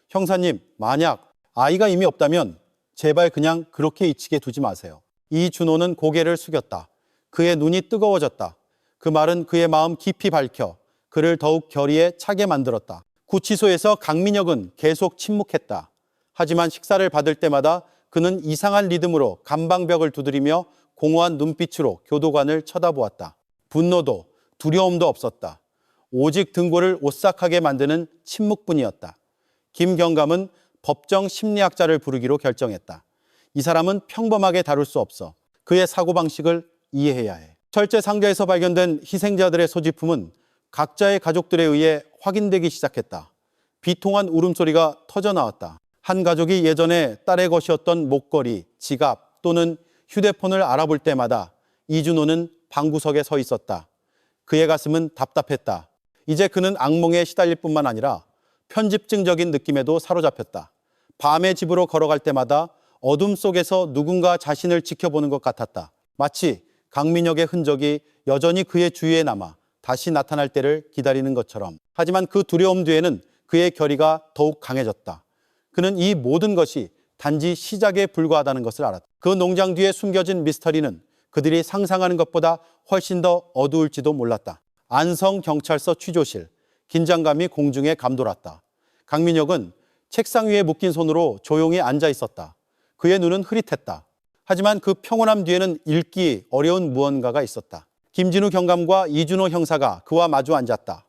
형사님, 만약 아이가 이미 없다면 제발 그냥 그렇게 잊히게 두지 마세요. 이준호는 고개를 숙였다. 그의 눈이 뜨거워졌다. 그 말은 그의 마음 깊이 밝혀 그를 더욱 결의에 차게 만들었다. 구치소에서 강민혁은 계속 침묵했다. 하지만 식사를 받을 때마다 그는 이상한 리듬으로 감방벽을 두드리며 공허한 눈빛으로 교도관을 쳐다보았다. 분노도 두려움도 없었다. 오직 등골을 오싹하게 만드는 침묵뿐이었다. 김경감은 법정 심리학자를 부르기로 결정했다. 이 사람은 평범하게 다룰 수 없어. 그의 사고방식을 이해해야 해. 철제 상자에서 발견된 희생자들의 소지품은 각자의 가족들에 의해 확인되기 시작했다. 비통한 울음소리가 터져나왔다. 한 가족이 예전에 딸의 것이었던 목걸이, 지갑 또는 휴대폰을 알아볼 때마다 이준호는 방구석에 서 있었다. 그의 가슴은 답답했다. 이제 그는 악몽에 시달릴 뿐만 아니라 편집증적인 느낌에도 사로잡혔다. 밤에 집으로 걸어갈 때마다 어둠 속에서 누군가 자신을 지켜보는 것 같았다. 마치 강민혁의 흔적이 여전히 그의 주위에 남아 다시 나타날 때를 기다리는 것처럼. 하지만 그 두려움 뒤에는 그의 결의가 더욱 강해졌다. 그는 이 모든 것이 단지 시작에 불과하다는 것을 알았다. 그 농장 뒤에 숨겨진 미스터리는 그들이 상상하는 것보다 훨씬 더 어두울지도 몰랐다. 안성경찰서 취조실, 긴장감이 공중에 감돌았다. 강민혁은 책상 위에 묶인 손으로 조용히 앉아 있었다. 그의 눈은 흐릿했다. 하지만 그 평온함 뒤에는 읽기 어려운 무언가가 있었다. 김진우 경감과 이준호 형사가 그와 마주 앉았다.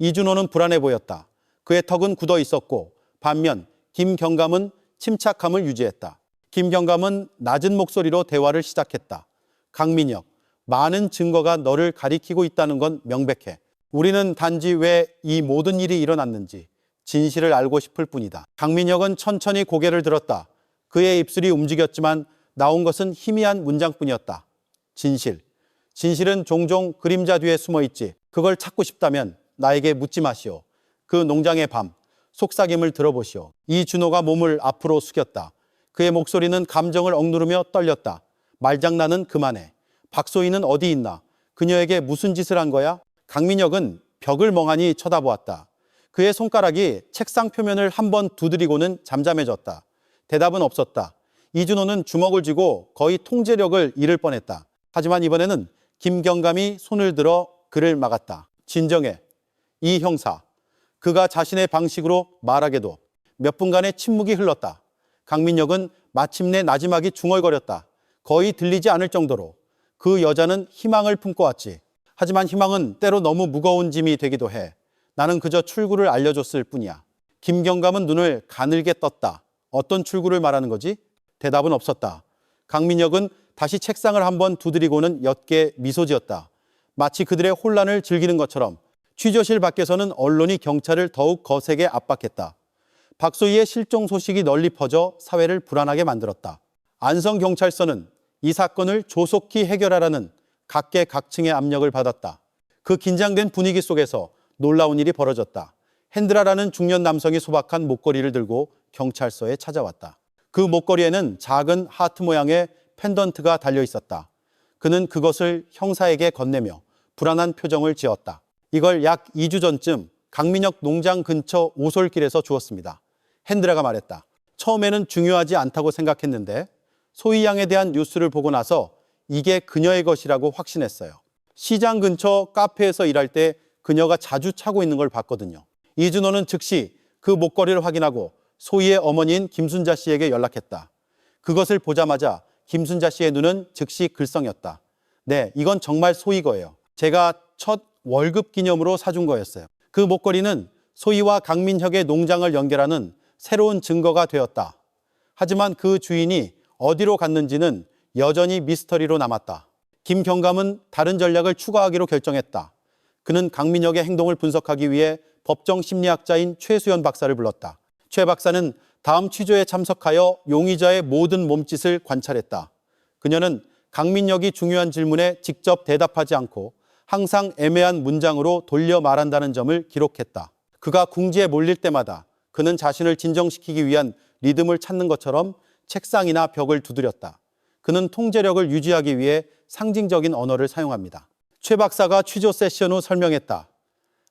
이준호는 불안해 보였다. 그의 턱은 굳어 있었고 반면 김 경감은 침착함을 유지했다. 김 경감은 낮은 목소리로 대화를 시작했다. 강민혁, 많은 증거가 너를 가리키고 있다는 건 명백해. 우리는 단지 왜 이 모든 일이 일어났는지 진실을 알고 싶을 뿐이다. 강민혁은 천천히 고개를 들었다. 그의 입술이 움직였지만 나온 것은 희미한 문장뿐이었다. 진실. 진실은 종종 그림자 뒤에 숨어 있지. 그걸 찾고 싶다면 나에게 묻지 마시오. 그 농장의 밤, 속삭임을 들어보시오. 이준호가 몸을 앞으로 숙였다. 그의 목소리는 감정을 억누르며 떨렸다. 말장난은 그만해. 박소희는 어디 있나? 그녀에게 무슨 짓을 한 거야? 강민혁은 벽을 멍하니 쳐다보았다. 그의 손가락이 책상 표면을 한번 두드리고는 잠잠해졌다. 대답은 없었다. 이준호는 주먹을 쥐고 거의 통제력을 잃을 뻔했다. 하지만 이번에는 김경감이 손을 들어 그를 막았다. 진정해. 이 형사. 그가 자신의 방식으로 말하게도 몇 분간의 침묵이 흘렀다. 강민혁은 마침내 나지막이 중얼거렸다. 거의 들리지 않을 정도로. 그 여자는 희망을 품고 왔지. 하지만 희망은 때로 너무 무거운 짐이 되기도 해. 나는 그저 출구를 알려줬을 뿐이야. 김경감은 눈을 가늘게 떴다. 어떤 출구를 말하는 거지? 대답은 없었다. 강민혁은 다시 책상을 한번 두드리고는 옅게 미소 지었다. 마치 그들의 혼란을 즐기는 것처럼. 취조실 밖에서는 언론이 경찰을 더욱 거세게 압박했다. 박소희의 실종 소식이 널리 퍼져 사회를 불안하게 만들었다. 안성경찰서는 이 사건을 조속히 해결하라는 각계각층의 압력을 받았다. 그 긴장된 분위기 속에서 놀라운 일이 벌어졌다. 핸드라라는 중년 남성이 소박한 목걸이를 들고 경찰서에 찾아왔다. 그 목걸이에는 작은 하트 모양의 펜던트가 달려 있었다. 그는 그것을 형사에게 건네며 불안한 표정을 지었다. 이걸 약 2주 전쯤 강민혁 농장 근처 오솔길에서 주었습니다. 핸드라가 말했다. 처음에는 중요하지 않다고 생각했는데 소희 양에 대한 뉴스를 보고 나서 이게 그녀의 것이라고 확신했어요. 시장 근처 카페에서 일할 때 그녀가 자주 차고 있는 걸 봤거든요. 이준호는 즉시 그 목걸이를 확인하고 소희의 어머니인 김순자 씨에게 연락했다. 그것을 보자마자 김순자 씨의 눈은 즉시 글썽였다. 네, 이건 정말 소희 거예요. 제가 첫 월급 기념으로 사준 거였어요. 그 목걸이는 소희와 강민혁의 농장을 연결하는 새로운 증거가 되었다. 하지만 그 주인이 어디로 갔는지는 여전히 미스터리로 남았다. 김 경감은 다른 전략을 추가하기로 결정했다. 그는 강민혁의 행동을 분석하기 위해 법정 심리학자인 최수연 박사를 불렀다. 최 박사는 다음 취조에 참석하여 용의자의 모든 몸짓을 관찰했다. 그녀는 강민혁이 중요한 질문에 직접 대답하지 않고 항상 애매한 문장으로 돌려 말한다는 점을 기록했다. 그가 궁지에 몰릴 때마다 그는 자신을 진정시키기 위한 리듬을 찾는 것처럼 책상이나 벽을 두드렸다. 그는 통제력을 유지하기 위해 상징적인 언어를 사용합니다. 최 박사가 취조 세션 후 설명했다.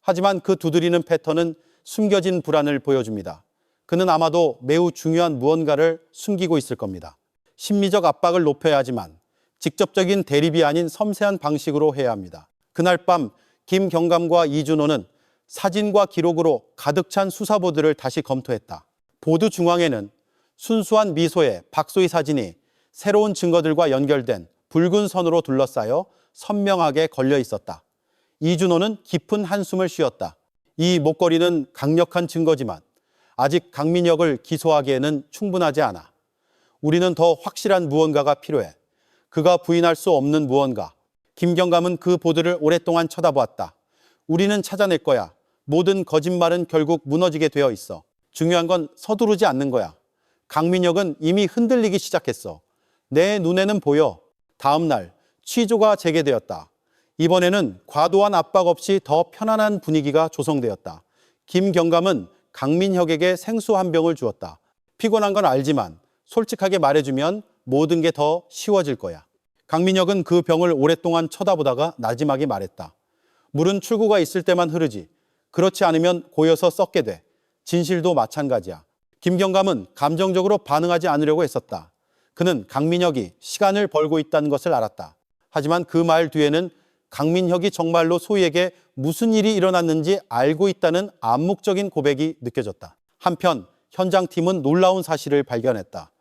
하지만 그 두드리는 패턴은 숨겨진 불안을 보여줍니다. 그는 아마도 매우 중요한 무언가를 숨기고 있을 겁니다. 심리적 압박을 높여야 하지만 직접적인 대립이 아닌 섬세한 방식으로 해야 합니다. 그날 밤 김 경감과 이준호는 사진과 기록으로 가득 찬 수사보드를 다시 검토했다. 보드 중앙에는 순수한 미소의 박소희 사진이 새로운 증거들과 연결된 붉은 선으로 둘러싸여 선명하게 걸려 있었다. 이준호는 깊은 한숨을 쉬었다. 이 목걸이는 강력한 증거지만 아직 강민혁을 기소하기에는 충분하지 않아. 우리는 더 확실한 무언가가 필요해. 그가 부인할 수 없는 무언가. 김 경감은 그 보드를 오랫동안 쳐다보았다. 우리는 찾아낼 거야. 모든 거짓말은 결국 무너지게 되어 있어. 중요한 건 서두르지 않는 거야. 강민혁은 이미 흔들리기 시작했어. 내 눈에는 보여. 다음 날 취조가 재개되었다. 이번에는 과도한 압박 없이 더 편안한 분위기가 조성되었다. 김 경감은 강민혁에게 생수 한 병을 주었다. 피곤한 건 알지만 솔직하게 말해주면 모든 게 더 쉬워질 거야. 강민혁은 그 병을 오랫동안 쳐다보다가 나지막이 말했다. 물은 출구가 있을 때만 흐르지. 그렇지 않으면 고여서 썩게 돼. 진실도 마찬가지야. 김 경감은 감정적으로 반응하지 않으려고 했었다. 그는 강민혁이 시간을 벌고 있다는 것을 알았다. 하지만 그 말 뒤에는 강민혁이 정말로 소희에게 무슨 일이 일어났는지 알고 있다는 암묵적인 고백이 느껴졌다. 한편 현장팀은 놀라운 사실을 발견했다.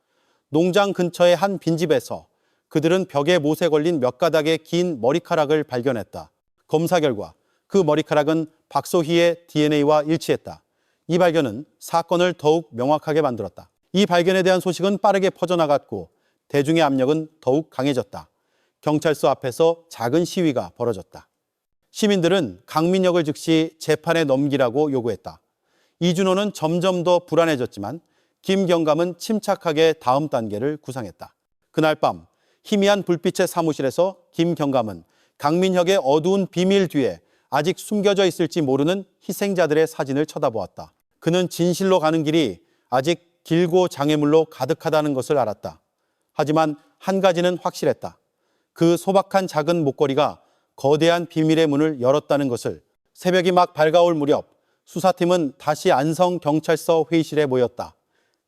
농장 근처의 한 빈집에서 그들은 벽에 못에 걸린 몇 가닥의 긴 머리카락을 발견했다. 검사 결과 그 머리카락은 박소희의 DNA와 일치했다. 이 발견은 사건을 더욱 명확하게 만들었다. 이 발견에 대한 소식은 빠르게 퍼져나갔고 대중의 압력은 더욱 강해졌다. 경찰서 앞에서 작은 시위가 벌어졌다. 시민들은 강민혁을 즉시 재판에 넘기라고 요구했다. 이준호는 점점 더 불안해졌지만 김 경감은 침착하게 다음 단계를 구상했다. 그날 밤 희미한 불빛의 사무실에서 김 경감은 강민혁의 어두운 비밀 뒤에 아직 숨겨져 있을지 모르는 희생자들의 사진을 쳐다보았다. 그는 진실로 가는 길이 아직 길고 장애물로 가득하다는 것을 알았다. 하지만 한 가지는 확실했다. 그 소박한 작은 목걸이가 거대한 비밀의 문을 열었다는 것을. 새벽이 막 밝아올 무렵 수사팀은 다시 안성경찰서 회의실에 모였다.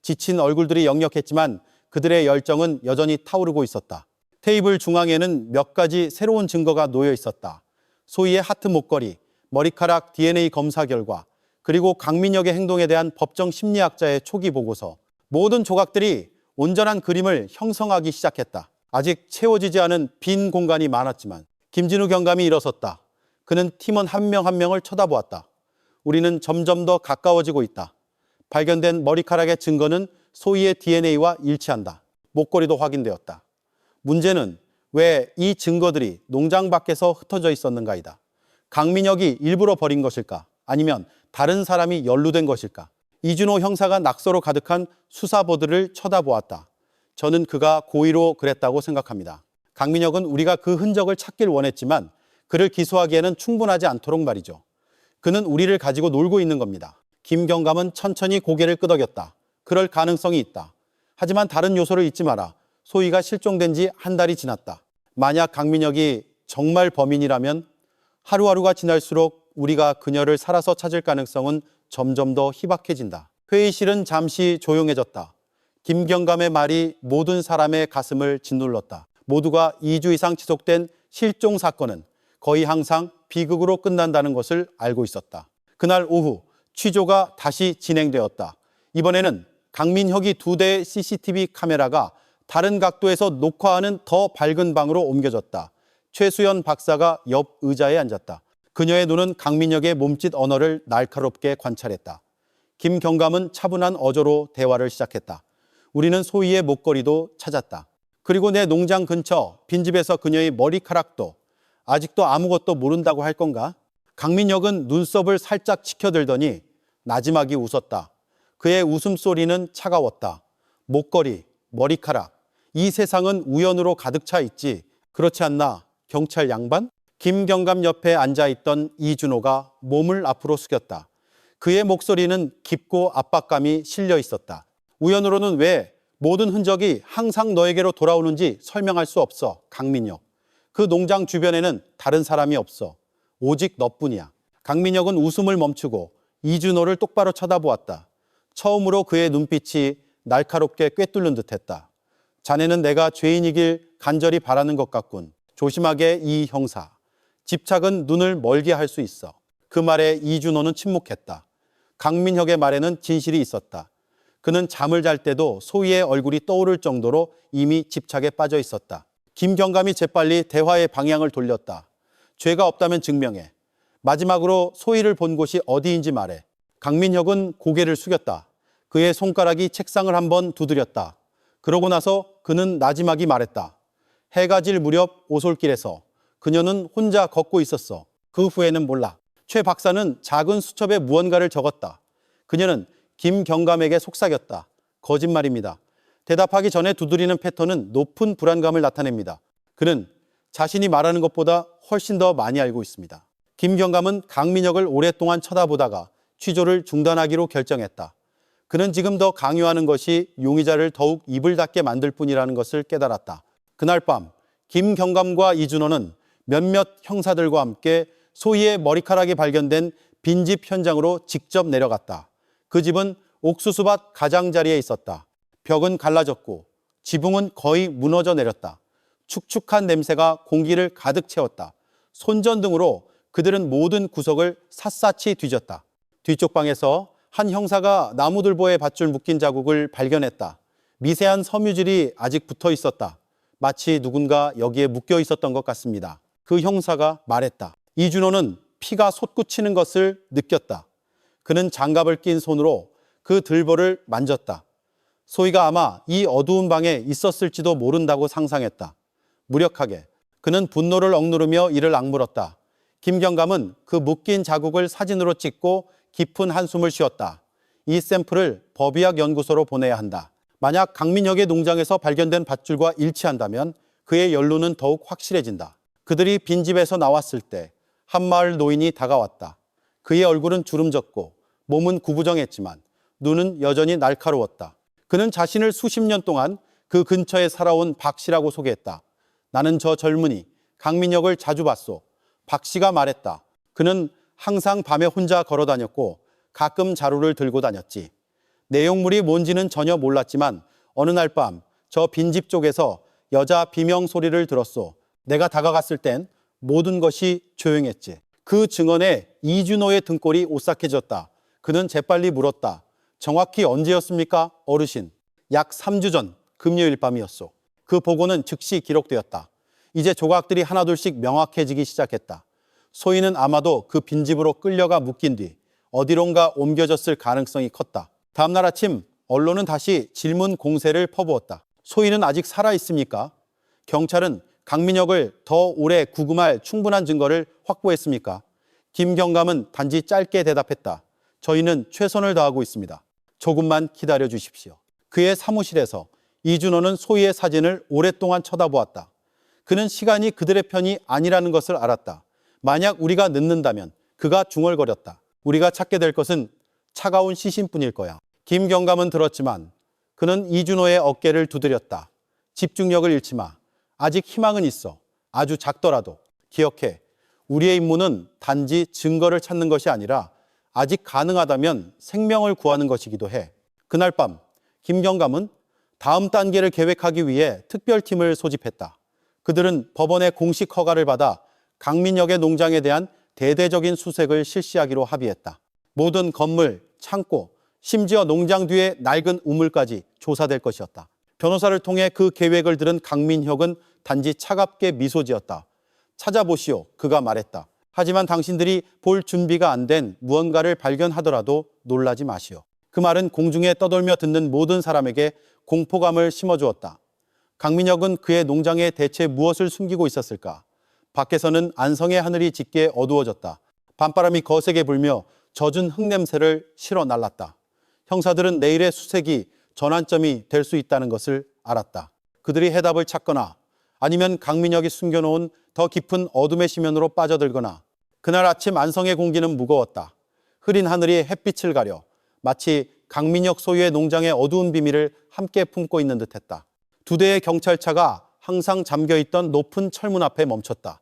지친 얼굴들이 역력했지만 그들의 열정은 여전히 타오르고 있었다. 테이블 중앙에는 몇 가지 새로운 증거가 놓여 있었다. 소희의 하트 목걸이, 머리카락 DNA 검사 결과, 그리고 강민혁의 행동에 대한 법정 심리학자의 초기 보고서. 모든 조각들이 온전한 그림을 형성하기 시작했다. 아직 채워지지 않은 빈 공간이 많았지만 김진우 경감이 일어섰다. 그는 팀원 한 명 한 명을 쳐다보았다. 우리는 점점 더 가까워지고 있다. 발견된 머리카락의 증거는 소희의 DNA와 일치한다. 목걸이도 확인되었다. 문제는 왜 이 증거들이 농장 밖에서 흩어져 있었는가이다. 강민혁이 일부러 버린 것일까? 아니면 다른 사람이 연루된 것일까? 이준호 형사가 낙서로 가득한 수사보드를 쳐다보았다. 저는 그가 고의로 그랬다고 생각합니다. 강민혁은 우리가 그 흔적을 찾길 원했지만 그를 기소하기에는 충분하지 않도록 말이죠. 그는 우리를 가지고 놀고 있는 겁니다. 김 경감은 천천히 고개를 끄덕였다. 그럴 가능성이 있다. 하지만 다른 요소를 잊지 마라. 소희가 실종된 지 한 달이 지났다. 만약 강민혁이 정말 범인이라면 하루하루가 지날수록 우리가 그녀를 살아서 찾을 가능성은 점점 더 희박해진다. 회의실은 잠시 조용해졌다. 김 경감의 말이 모든 사람의 가슴을 짓눌렀다. 모두가 2주 이상 지속된 실종 사건은 거의 항상 비극으로 끝난다는 것을 알고 있었다. 그날 오후 취조가 다시 진행되었다. 이번에는 강민혁이 2대의 CCTV 카메라가 다른 각도에서 녹화하는 더 밝은 방으로 옮겨졌다. 최수연 박사가 옆 의자에 앉았다. 그녀의 눈은 강민혁의 몸짓 언어를 날카롭게 관찰했다. 김 경감은 차분한 어조로 대화를 시작했다. 우리는 소희의 목걸이도 찾았다. 그리고 내 농장 근처 빈집에서 그녀의 머리카락도 아직도 아무것도 모른다고 할 건가? 강민혁은 눈썹을 살짝 치켜들더니 나지막이 웃었다. 그의 웃음소리는 차가웠다. 목걸이, 머리카락, 이 세상은 우연으로 가득 차 있지. 그렇지 않나, 경찰 양반? 김경감 옆에 앉아있던 이준호가 몸을 앞으로 숙였다. 그의 목소리는 깊고 압박감이 실려 있었다. 우연으로는 왜 모든 흔적이 항상 너에게로 돌아오는지 설명할 수 없어, 강민혁. 그 농장 주변에는 다른 사람이 없어. 오직 너뿐이야. 강민혁은 웃음을 멈추고 이준호를 똑바로 쳐다보았다. 처음으로 그의 눈빛이 날카롭게 꿰뚫는 듯했다. 자네는 내가 죄인이길 간절히 바라는 것 같군. 조심하게 이 형사. 집착은 눈을 멀게 할 수 있어. 그 말에 이준호는 침묵했다. 강민혁의 말에는 진실이 있었다. 그는 잠을 잘 때도 소희의 얼굴이 떠오를 정도로 이미 집착에 빠져 있었다. 김경감이 재빨리 대화의 방향을 돌렸다. 죄가 없다면 증명해. 마지막으로 소희를 본 곳이 어디인지 말해. 강민혁은 고개를 숙였다. 그의 손가락이 책상을 한번 두드렸다. 그러고 나서 그는 나지막이 말했다. 해가 질 무렵 오솔길에서 그녀는 혼자 걷고 있었어. 그 후에는 몰라. 최 박사는 작은 수첩에 무언가를 적었다. 그녀는 김경감에게 속삭였다. 거짓말입니다. 대답하기 전에 두드리는 패턴은 높은 불안감을 나타냅니다. 그는 자신이 말하는 것보다 훨씬 더 많이 알고 있습니다. 김경감은 강민혁을 오랫동안 쳐다보다가 취조를 중단하기로 결정했다. 그는 지금 더 강요하는 것이 용의자를 더욱 입을 닫게 만들 뿐이라는 것을 깨달았다. 그날 밤 김경감과 이준호는 몇몇 형사들과 함께 소희의 머리카락이 발견된 빈집 현장으로 직접 내려갔다. 그 집은 옥수수밭 가장자리에 있었다. 벽은 갈라졌고 지붕은 거의 무너져 내렸다. 축축한 냄새가 공기를 가득 채웠다. 손전등으로 그들은 모든 구석을 샅샅이 뒤졌다. 뒤쪽 방에서 한 형사가 나무들보에 밧줄 묶인 자국을 발견했다. 미세한 섬유질이 아직 붙어 있었다. 마치 누군가 여기에 묶여 있었던 것 같습니다. 그 형사가 말했다. 이준호는 피가 솟구치는 것을 느꼈다. 그는 장갑을 낀 손으로 그 들보를 만졌다. 소희가 아마 이 어두운 방에 있었을지도 모른다고 상상했다. 무력하게 그는 분노를 억누르며 이를 악물었다. 김경감은 그 묶인 자국을 사진으로 찍고 깊은 한숨을 쉬었다. 이 샘플을 법의학 연구소로 보내야 한다. 만약 강민혁의 농장에서 발견된 밧줄과 일치한다면 그의 연루는 더욱 확실해진다. 그들이 빈집에서 나왔을 때 한마을 노인이 다가왔다. 그의 얼굴은 주름졌고 몸은 구부정했지만 눈은 여전히 날카로웠다. 그는 자신을 수십 년 동안 그 근처에 살아온 박 씨라고 소개했다. 나는 저 젊은이 강민혁을 자주 봤소. 박 씨가 말했다. 그는 항상 밤에 혼자 걸어 다녔고 가끔 자루를 들고 다녔지. 내용물이 뭔지는 전혀 몰랐지만 어느 날 밤 저 빈집 쪽에서 여자 비명 소리를 들었소. 내가 다가갔을 땐 모든 것이 조용했지. 그 증언에 이준호의 등골이 오싹해졌다. 그는 재빨리 물었다. 정확히 언제였습니까, 어르신? 약 3주 전 금요일 밤이었소. 그 보고는 즉시 기록되었다. 이제 조각들이 하나둘씩 명확해지기 시작했다. 소희는 아마도 그 빈집으로 끌려가 묶인 뒤 어디론가 옮겨졌을 가능성이 컸다. 다음날 아침 언론은 다시 질문 공세를 퍼부었다. 소희는 아직 살아있습니까? 경찰은 강민혁을 더 오래 구금할 충분한 증거를 확보했습니까? 김경감은 단지 짧게 대답했다. 저희는 최선을 다하고 있습니다. 조금만 기다려 주십시오. 그의 사무실에서 이준호는 소희의 사진을 오랫동안 쳐다보았다. 그는 시간이 그들의 편이 아니라는 것을 알았다. 만약 우리가 늦는다면 그가 중얼거렸다. 우리가 찾게 될 것은 차가운 시신뿐일 거야. 김경감은 들었지만 그는 이준호의 어깨를 두드렸다. 집중력을 잃지 마. 아직 희망은 있어. 아주 작더라도. 기억해. 우리의 임무는 단지 증거를 찾는 것이 아니라 아직 가능하다면 생명을 구하는 것이기도 해. 그날 밤 김경감은 다음 단계를 계획하기 위해 특별팀을 소집했다. 그들은 법원의 공식 허가를 받아 강민혁의 농장에 대한 대대적인 수색을 실시하기로 합의했다. 모든 건물, 창고, 심지어 농장 뒤의 낡은 우물까지 조사될 것이었다. 변호사를 통해 그 계획을 들은 강민혁은 단지 차갑게 미소 지었다. 찾아보시오, 그가 말했다. 하지만 당신들이 볼 준비가 안 된 무언가를 발견하더라도 놀라지 마시오. 그 말은 공중에 떠돌며 듣는 모든 사람에게 공포감을 심어주었다. 강민혁은 그의 농장에 대체 무엇을 숨기고 있었을까? 밖에서는 안성의 하늘이 짙게 어두워졌다. 밤바람이 거세게 불며 젖은 흙냄새를 실어 날랐다. 형사들은 내일의 수색이 전환점이 될 수 있다는 것을 알았다. 그들이 해답을 찾거나 아니면 강민혁이 숨겨놓은 더 깊은 어둠의 심연으로 빠져들거나. 그날 아침 안성의 공기는 무거웠다. 흐린 하늘이 햇빛을 가려 마치 강민혁 소유의 농장의 어두운 비밀을 함께 품고 있는 듯했다. 두 대의 경찰차가 항상 잠겨있던 높은 철문 앞에 멈췄다.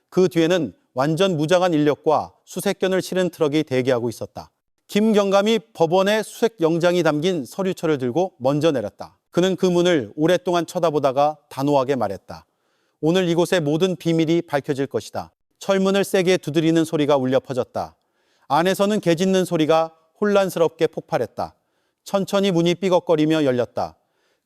그 뒤에는 완전 무장한 인력과 수색견을 실은 트럭이 대기하고 있었다. 김경감이 법원에 수색 영장이 담긴 서류철을 들고 먼저 내렸다. 그는 그 문을 오랫동안 쳐다보다가 단호하게 말했다. 오늘 이곳의 모든 비밀이 밝혀질 것이다. 철문을 세게 두드리는 소리가 울려 퍼졌다. 안에서는 개 짖는 소리가 혼란스럽게 폭발했다. 천천히 문이 삐걱거리며 열렸다.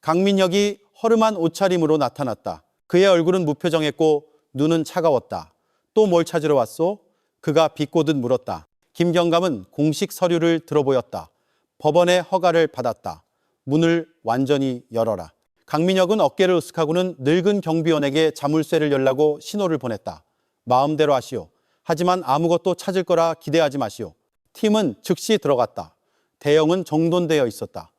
강민혁이 허름한 옷차림으로 나타났다. 그의 얼굴은 무표정했고 눈은 차가웠다. 또 뭘 찾으러 왔소? 그가 비꼬듯 물었다. 김경감은 공식 서류를 들어보였다. 법원의 허가를 받았다. 문을 완전히 열어라. 강민혁은 어깨를 으쓱하고는 늙은 경비원에게 자물쇠를 열라고 신호를 보냈다. 마음대로 하시오. 하지만 아무것도 찾을 거라 기대하지 마시오. 팀은 즉시 들어갔다. 대형은 정돈되어 있었다.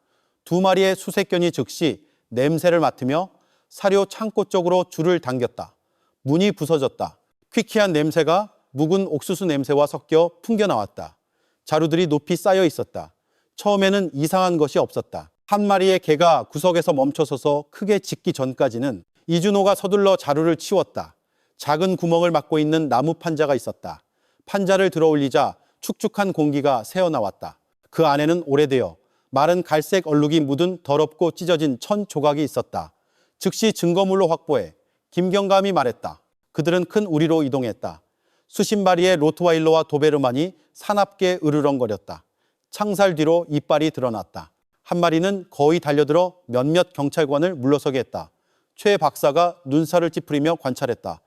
두 마리의 수색견이 즉시 냄새를 맡으며 사료 창고 쪽으로 줄을 당겼다. 문이 부서졌다. 퀴퀴한 냄새가 묵은 옥수수 냄새와 섞여 풍겨나왔다. 자루들이 높이 쌓여 있었다. 처음에는 이상한 것이 없었다. 한 마리의 개가 구석에서 멈춰서서 크게 짖기 전까지는 이준호가 서둘러 자루를 치웠다. 작은 구멍을 막고 있는 나무 판자가 있었다. 판자를 들어올리자 축축한 공기가 새어나왔다. 그 안에는 오래되어 마른 갈색 얼룩이 묻은 더럽고 찢어진 천 조각이 있었다. 즉시 증거물로 확보해 김경감이 말했다. 그들은 큰 우리로 이동했다. 수십 마리의 로트와일러와 도베르만이 사납게 으르렁거렸다. 창살 뒤로 이빨이 드러났다. 한 마리는 거의 달려들어 몇몇 경찰관을 물러서게 했다. 최 박사가 눈살을 찌푸리며 관찰했다.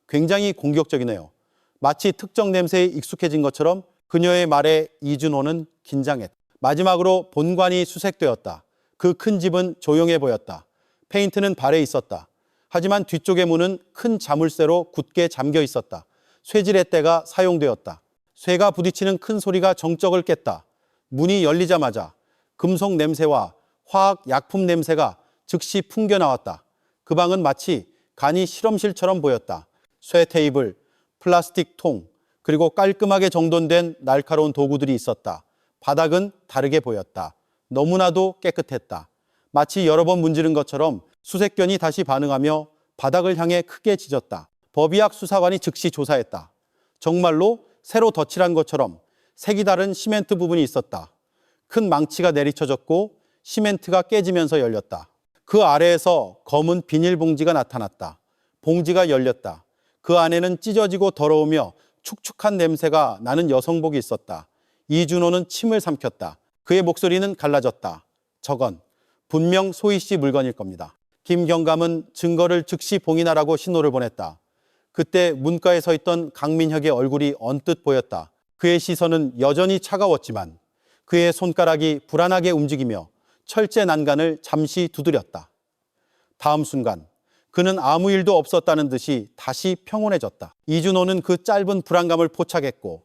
굉장히 공격적이네요. 마치 특정 냄새에 익숙해진 것처럼 그녀의 말에 이준호는 긴장했다. 마지막으로 본관이 수색되었다. 그 큰 집은 조용해 보였다. 페인트는 발에 있었다. 하지만 뒤쪽의 문은 큰 자물쇠로 굳게 잠겨 있었다. 쇠질의 때가 사용되었다. 쇠가 부딪히는 큰 소리가 정적을 깼다. 문이 열리자마자 금속 냄새와 화학 약품 냄새가 즉시 풍겨나왔다. 그 방은 마치 간이 실험실처럼 보였다. 쇠 테이블, 플라스틱 통, 그리고 깔끔하게 정돈된 날카로운 도구들이 있었다. 바닥은 다르게 보였다. 너무나도 깨끗했다. 마치 여러 번 문지른 것처럼 수색견이 다시 반응하며 바닥을 향해 크게 짖었다. 법의학 수사관이 즉시 조사했다. 정말로 새로 덧칠한 것처럼 색이 다른 시멘트 부분이 있었다. 큰 망치가 내리쳐졌고 시멘트가 깨지면서 열렸다. 그 아래에서 검은 비닐봉지가 나타났다. 봉지가 열렸다. 그 안에는 찢어지고 더러우며 축축한 냄새가 나는 여성복이 있었다. 이준호는 침을 삼켰다. 그의 목소리는 갈라졌다. 저건 분명 소희 씨 물건일 겁니다. 김경감은 증거를 즉시 봉인하라고 신호를 보냈다. 그때 문가에 서 있던 강민혁의 얼굴이 언뜻 보였다. 그의 시선은 여전히 차가웠지만 그의 손가락이 불안하게 움직이며 철제 난간을 잠시 두드렸다. 다음 순간 그는 아무 일도 없었다는 듯이 다시 평온해졌다. 이준호는 그 짧은 불안감을 포착했고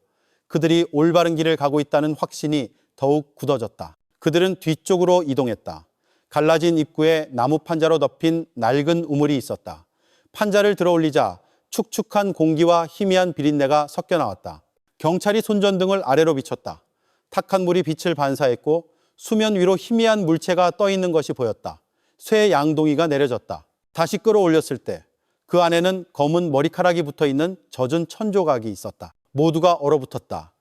그들이 올바른 길을 가고 있다는 확신이 더욱 굳어졌다. 그들은 뒤쪽으로 이동했다. 갈라진 입구에 나무 판자로 덮인 낡은 우물이 있었다. 판자를 들어올리자 축축한 공기와 희미한 비린내가 섞여 나왔다. 경찰이 손전등을 아래로 비췄다. 탁한 물이 빛을 반사했고 수면 위로 희미한 물체가 떠 있는 것이 보였다. 쇠 양동이가 내려졌다. 다시 끌어올렸을 때 그 안에는 검은 머리카락이 붙어 있는 젖은 천조각이 있었다. 모두가 얼어붙었다.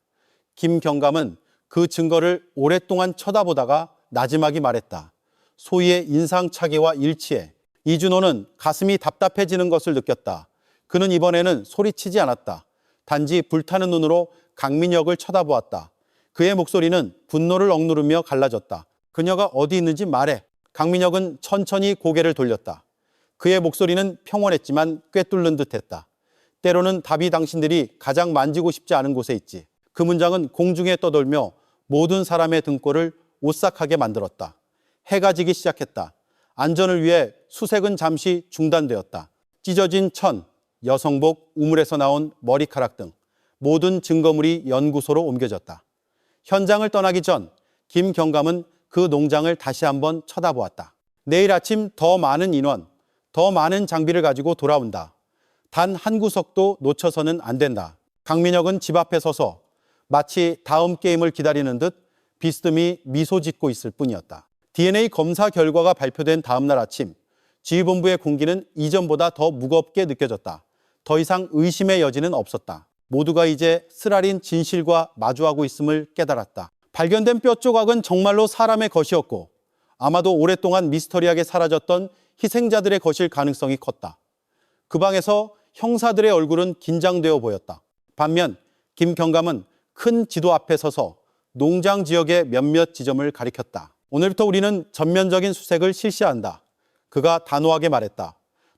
김경감은 그 증거를 오랫동안 쳐다보다가 나지막이 말했다. 소희의 인상착의와 일치해. 이준호는 가슴이 답답해지는 것을 느꼈다. 그는 이번에는 소리치지 않았다. 단지 불타는 눈으로 강민혁을 쳐다보았다. 그의 목소리는 분노를 억누르며 갈라졌다. 그녀가 어디 있는지 말해. 강민혁은 천천히 고개를 돌렸다. 그의 목소리는 평온했지만 꿰뚫는 듯했다. 때로는 답이 당신들이 가장 만지고 싶지 않은 곳에 있지. 그 문장은 공중에 떠돌며 모든 사람의 등골을 오싹하게 만들었다. 해가 지기 시작했다. 안전을 위해 수색은 잠시 중단되었다. 찢어진 천, 여성복, 우물에서 나온 머리카락 등 모든 증거물이 연구소로 옮겨졌다. 현장을 떠나기 전 김 경감은 그 농장을 다시 한번 쳐다보았다. 내일 아침 더 많은 인원, 더 많은 장비를 가지고 돌아온다. 단 한 구석도 놓쳐서는 안 된다. 강민혁은 집 앞에 서서 마치 다음 게임을 기다리는 듯 비스듬히 미소 짓고 있을 뿐이었다. DNA 검사 결과가 발표된 다음 날 아침, 지휘본부의 공기는 이전보다 더 무겁게 느껴졌다. 더 이상 의심의 여지는 없었다. 모두가 이제 쓰라린 진실과 마주하고 있음을 깨달았다. 발견된 뼈 조각은 정말로 사람의 것이었고 아마도 오랫동안 미스터리하게 사라졌던 희생자들의 것일 가능성이 컸다. 그 방에서 형사들의 얼굴은 긴장되어 보였다. 반면 김 경감은 큰 지도 앞에 서서 농장 지역의 몇몇 지점을 가리켰다. 오늘부터 우리는 전면적인 수색을 실시한다. 그가 단호하게 말했다.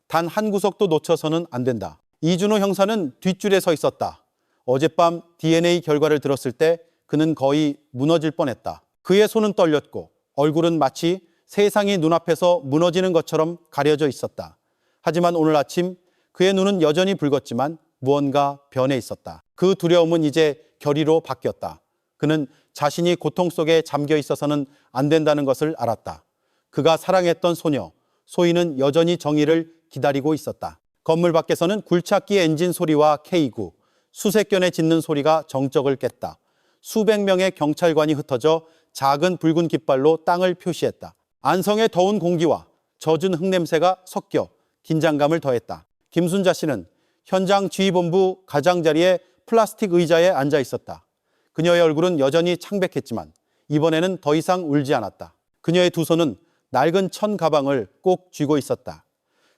단 한 구석도 놓쳐서는 안 된다. 이준호 형사는 뒷줄에 서 있었다. 어젯밤 DNA 결과를 들었을 때 그는 거의 무너질 뻔했다. 그의 손은 떨렸고 얼굴은 마치 세상이 눈앞에서 무너지는 것처럼 가려져 있었다. 하지만 오늘 아침 그의 눈은 여전히 붉었지만 무언가 변해 있었다. 그 두려움은 이제 결의로 바뀌었다. 그는 자신이 고통 속에 잠겨 있어서는 안 된다는 것을 알았다. 그가 사랑했던 소녀, 소희는 여전히 정의를 기다리고 있었다. 건물 밖에서는 굴착기 엔진 소리와 K9, 수색견에 짖는 소리가 정적을 깼다. 수백 명의 경찰관이 흩어져 작은 붉은 깃발로 땅을 표시했다. 안성의 더운 공기와 젖은 흙냄새가 섞여 긴장감을 더했다. 김순자 씨는 현장 지휘본부 가장자리에 플라스틱 의자에 앉아 있었다. 그녀의 얼굴은 여전히 창백했지만 이번에는 더 이상 울지 않았다. 그녀의 두 손은 낡은 천 가방을 꼭 쥐고 있었다.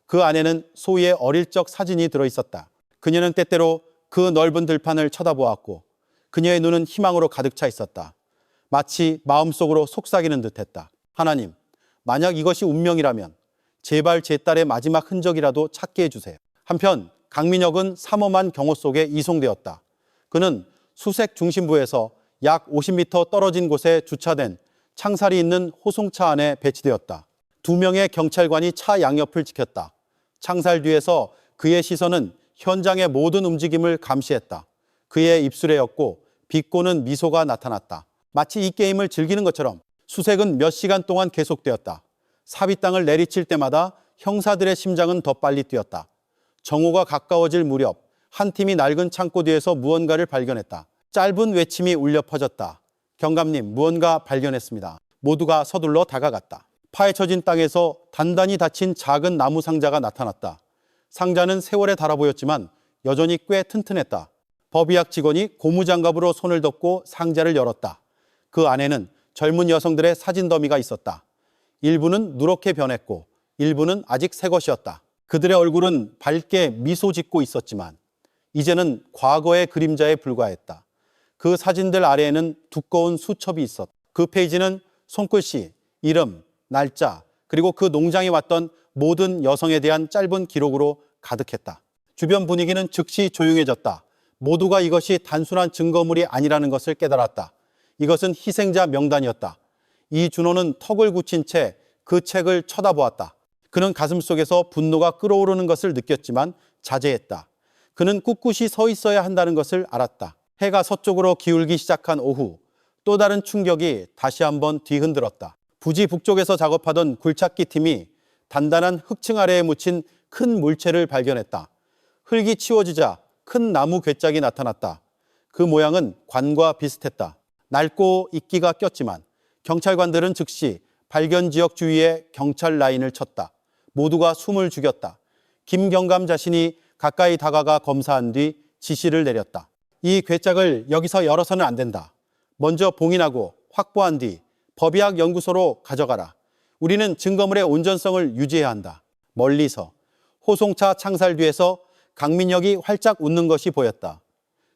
그 안에는 소희의 어릴 적 사진이 들어있었다. 그녀는 때때로 그 넓은 들판을 쳐다보았고 그녀의 눈은 희망으로 가득 차 있었다. 마치 마음속으로 속삭이는 듯했다. 하나님, 만약 이것이 운명이라면 제발 제 딸의 마지막 흔적이라도 찾게 해주세요. 한편 강민혁은 삼엄한 경호 속에 이송되었다. 그는 수색 중심부에서 약 50m 떨어진 곳에 주차된 창살이 있는 호송차 안에 배치되었다. 2명의 경찰관이 차 양옆을 지켰다. 창살 뒤에서 그의 시선은 현장의 모든 움직임을 감시했다. 그의 입술에였고 비꼬는 미소가 나타났다. 마치 이 게임을 즐기는 것처럼 수색은 몇 시간 동안 계속되었다. 사비땅을 내리칠 때마다 형사들의 심장은 더 빨리 뛰었다. 정오가 가까워질 무렵 한 팀이 낡은 창고 뒤에서 무언가를 발견했다. 짧은 외침이 울려 퍼졌다. 경감님, 무언가 발견했습니다. 모두가 서둘러 다가갔다. 파헤쳐진 땅에서 단단히 닫힌 작은 나무 상자가 나타났다. 상자는 세월에 닳아 보였지만 여전히 꽤 튼튼했다. 법의학 직원이 고무장갑으로 손을 덮고 상자를 열었다. 그 안에는 젊은 여성들의 사진 더미가 있었다. 일부는 누렇게 변했고 일부는 아직 새 것이었다. 그들의 얼굴은 밝게 미소 짓고 있었지만 이제는 과거의 그림자에 불과했다. 그 사진들 아래에는 두꺼운 수첩이 있었다. 그 페이지는 손글씨, 이름, 날짜, 그리고 그 농장에 왔던 모든 여성에 대한 짧은 기록으로 가득했다. 주변 분위기는 즉시 조용해졌다. 모두가 이것이 단순한 증거물이 아니라는 것을 깨달았다. 이것은 희생자 명단이었다. 이준호는 턱을 굳힌 채 그 책을 쳐다보았다. 그는 가슴속에서 분노가 끓어오르는 것을 느꼈지만 자제했다. 그는 꿋꿋이 서 있어야 한다는 것을 알았다. 해가 서쪽으로 기울기 시작한 오후, 또 다른 충격이 다시 한번 뒤흔들었다. 부지 북쪽에서 작업하던 굴착기 팀이 단단한 흙층 아래에 묻힌 큰 물체를 발견했다. 흙이 치워지자 큰 나무 괴짝이 나타났다. 그 모양은 관과 비슷했다. 낡고 이끼가 꼈지만 경찰관들은 즉시 발견 지역 주위에 경찰 라인을 쳤다. 모두가 숨을 죽였다. 김 경감 자신이 가까이 다가가 검사한 뒤 지시를 내렸다. 이 괴짝을 여기서 열어서는 안 된다. 먼저 봉인하고 확보한 뒤 법의학 연구소로 가져가라. 우리는 증거물의 온전성을 유지해야 한다. 멀리서 호송차 창살 뒤에서 강민혁이 활짝 웃는 것이 보였다.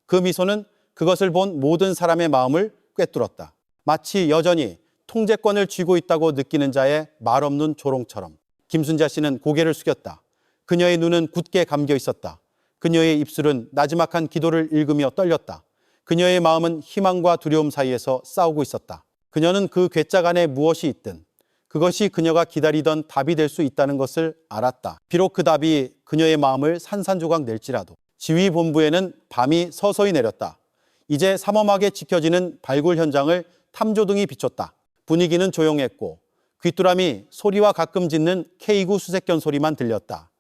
그 미소는 그것을 본 모든 사람의 마음을 꿰뚫었다. 마치 여전히 통제권을 쥐고 있다고 느끼는 자의 말없는 조롱처럼. 김순자 씨는 고개를 숙였다. 그녀의 눈은 굳게 감겨 있었다. 그녀의 입술은 나지막한 기도를 읽으며 떨렸다. 그녀의 마음은 희망과 두려움 사이에서 싸우고 있었다. 그녀는 그 괴짝 안에 무엇이 있든 그것이 그녀가 기다리던 답이 될 수 있다는 것을 알았다. 비록 그 답이 그녀의 마음을 산산조각 낼지라도 지휘본부에는 밤이 서서히 내렸다. 이제 삼엄하게 지켜지는 발굴 현장을 탐조등이 비췄다. 분위기는 조용했고 귀뚜라미 소리와 가끔 짖는 K9 수색견 소리만 들렸다.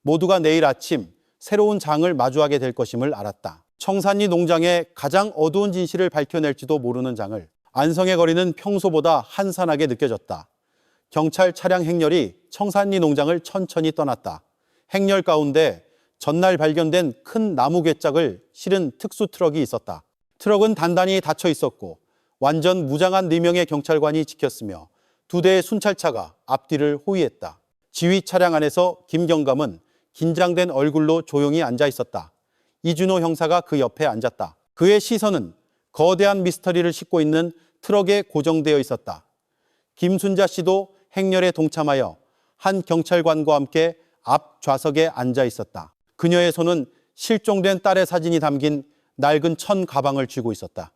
모두가 내일 아침 새로운 장을 마주하게 될 것임을 알았다. 청산리 농장의 가장 어두운 진실을 밝혀낼지도 모르는 장을 안성의 거리는 평소보다 한산하게 느껴졌다. 경찰 차량 행렬이 청산리 농장을 천천히 떠났다. 행렬 가운데 전날 발견된 큰 나무 괴짝을 실은 특수 트럭이 있었다. 트럭은 단단히 닫혀 있었고 완전 무장한 4명의 경찰관이 지켰으며 2대의 순찰차가 앞뒤를 호위했다. 지휘 차량 안에서 김경감은 긴장된 얼굴로 조용히 앉아 있었다. 이준호 형사가 그 옆에 앉았다. 그의 시선은 거대한 미스터리를 싣고 있는 트럭에 고정되어 있었다. 김순자 씨도 행렬에 동참하여 한 경찰관과 함께 앞 좌석에 앉아 있었다. 그녀의 손은 실종된 딸의 사진이 담긴 낡은 천 가방을 쥐고 있었다.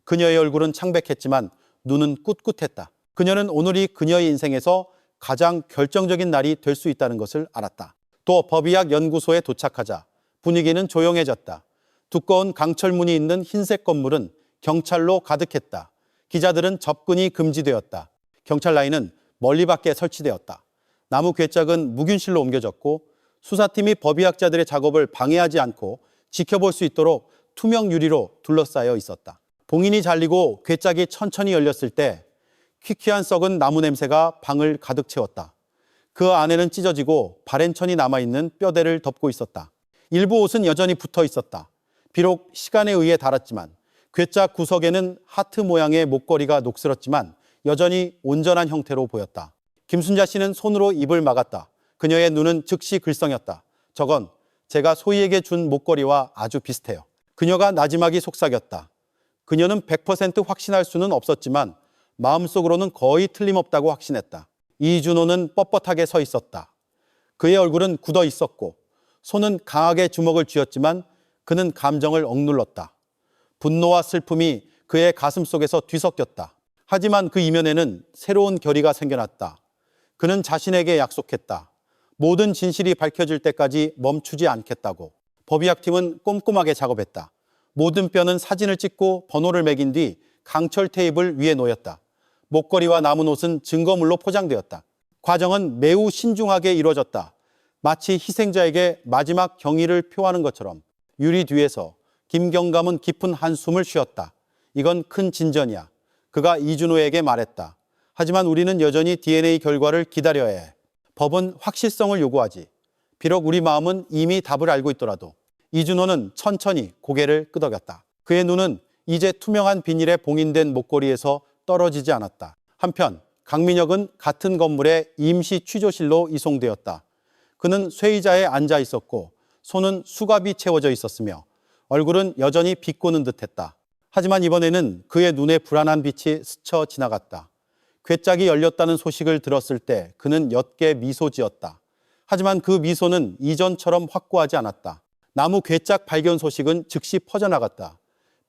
그녀의 얼굴은 창백했지만 눈은 꿋꿋했다. 그녀는 오늘이 그녀의 인생에서 가장 결정적인 날이 될 수 있다는 것을 알았다. 또 법의학 연구소에 도착하자 분위기는 조용해졌다. 두꺼운 강철문이 있는 흰색 건물은 경찰로 가득했다. 기자들은 접근이 금지되었다. 경찰 라인은 멀리 밖에 설치되었다. 나무 괴짝은 무균실로 옮겨졌고 수사팀이 법의학자들의 작업을 방해하지 않고 지켜볼 수 있도록 투명 유리로 둘러싸여 있었다. 봉인이 잘리고 괴짝이 천천히 열렸을 때 퀴퀴한 썩은 나무 냄새가 방을 가득 채웠다. 그 안에는 찢어지고 바랜천이 남아있는 뼈대를 덮고 있었다. 일부 옷은 여전히 붙어 있었다. 비록 시간에 의해 닳았지만 괴짝 구석에는 하트 모양의 목걸이가 녹슬었지만 여전히 온전한 형태로 보였다. 김순자 씨는 손으로 입을 막았다. 그녀의 눈은 즉시 글썽였다. 저건 제가 소희에게 준 목걸이와 아주 비슷해요. 그녀가 나지막이 속삭였다. 그녀는 100% 확신할 수는 없었지만 마음속으로는 거의 틀림없다고 확신했다. 이준호는 뻣뻣하게 서 있었다. 그의 얼굴은 굳어 있었고 손은 강하게 주먹을 쥐었지만 그는 감정을 억눌렀다. 분노와 슬픔이 그의 가슴 속에서 뒤섞였다. 하지만 그 이면에는 새로운 결의가 생겨났다. 그는 자신에게 약속했다. 모든 진실이 밝혀질 때까지 멈추지 않겠다고. 법의학팀은 꼼꼼하게 작업했다. 모든 뼈는 사진을 찍고 번호를 매긴 뒤 강철 테이블 위에 놓였다. 목걸이와 남은 옷은 증거물로 포장되었다. 과정은 매우 신중하게 이루어졌다. 마치 희생자에게 마지막 경의를 표하는 것처럼. 유리 뒤에서 김경감은 깊은 한숨을 쉬었다. 이건 큰 진전이야. 그가 이준호에게 말했다. 하지만 우리는 여전히 DNA 결과를 기다려야 해. 법은 확실성을 요구하지. 비록 우리 마음은 이미 답을 알고 있더라도. 이준호는 천천히 고개를 끄덕였다. 그의 눈은 이제 투명한 비닐에 봉인된 목걸이에서 떨어지지 않았다. 한편 강민혁은 같은 건물의 임시 취조실로 이송되었다. 그는 쇠의자에 앉아 있었고 손은 수갑이 채워져 있었으며 얼굴은 여전히 비꼬는 듯했다. 하지만 이번에는 그의 눈에 불안한 빛이 스쳐 지나갔다. 괴짝이 열렸다는 소식을 들었을 때 그는 옅게 미소 지었다. 하지만 그 미소는 이전처럼 확고하지 않았다. 나무 괴짝 발견 소식은 즉시 퍼져나갔다.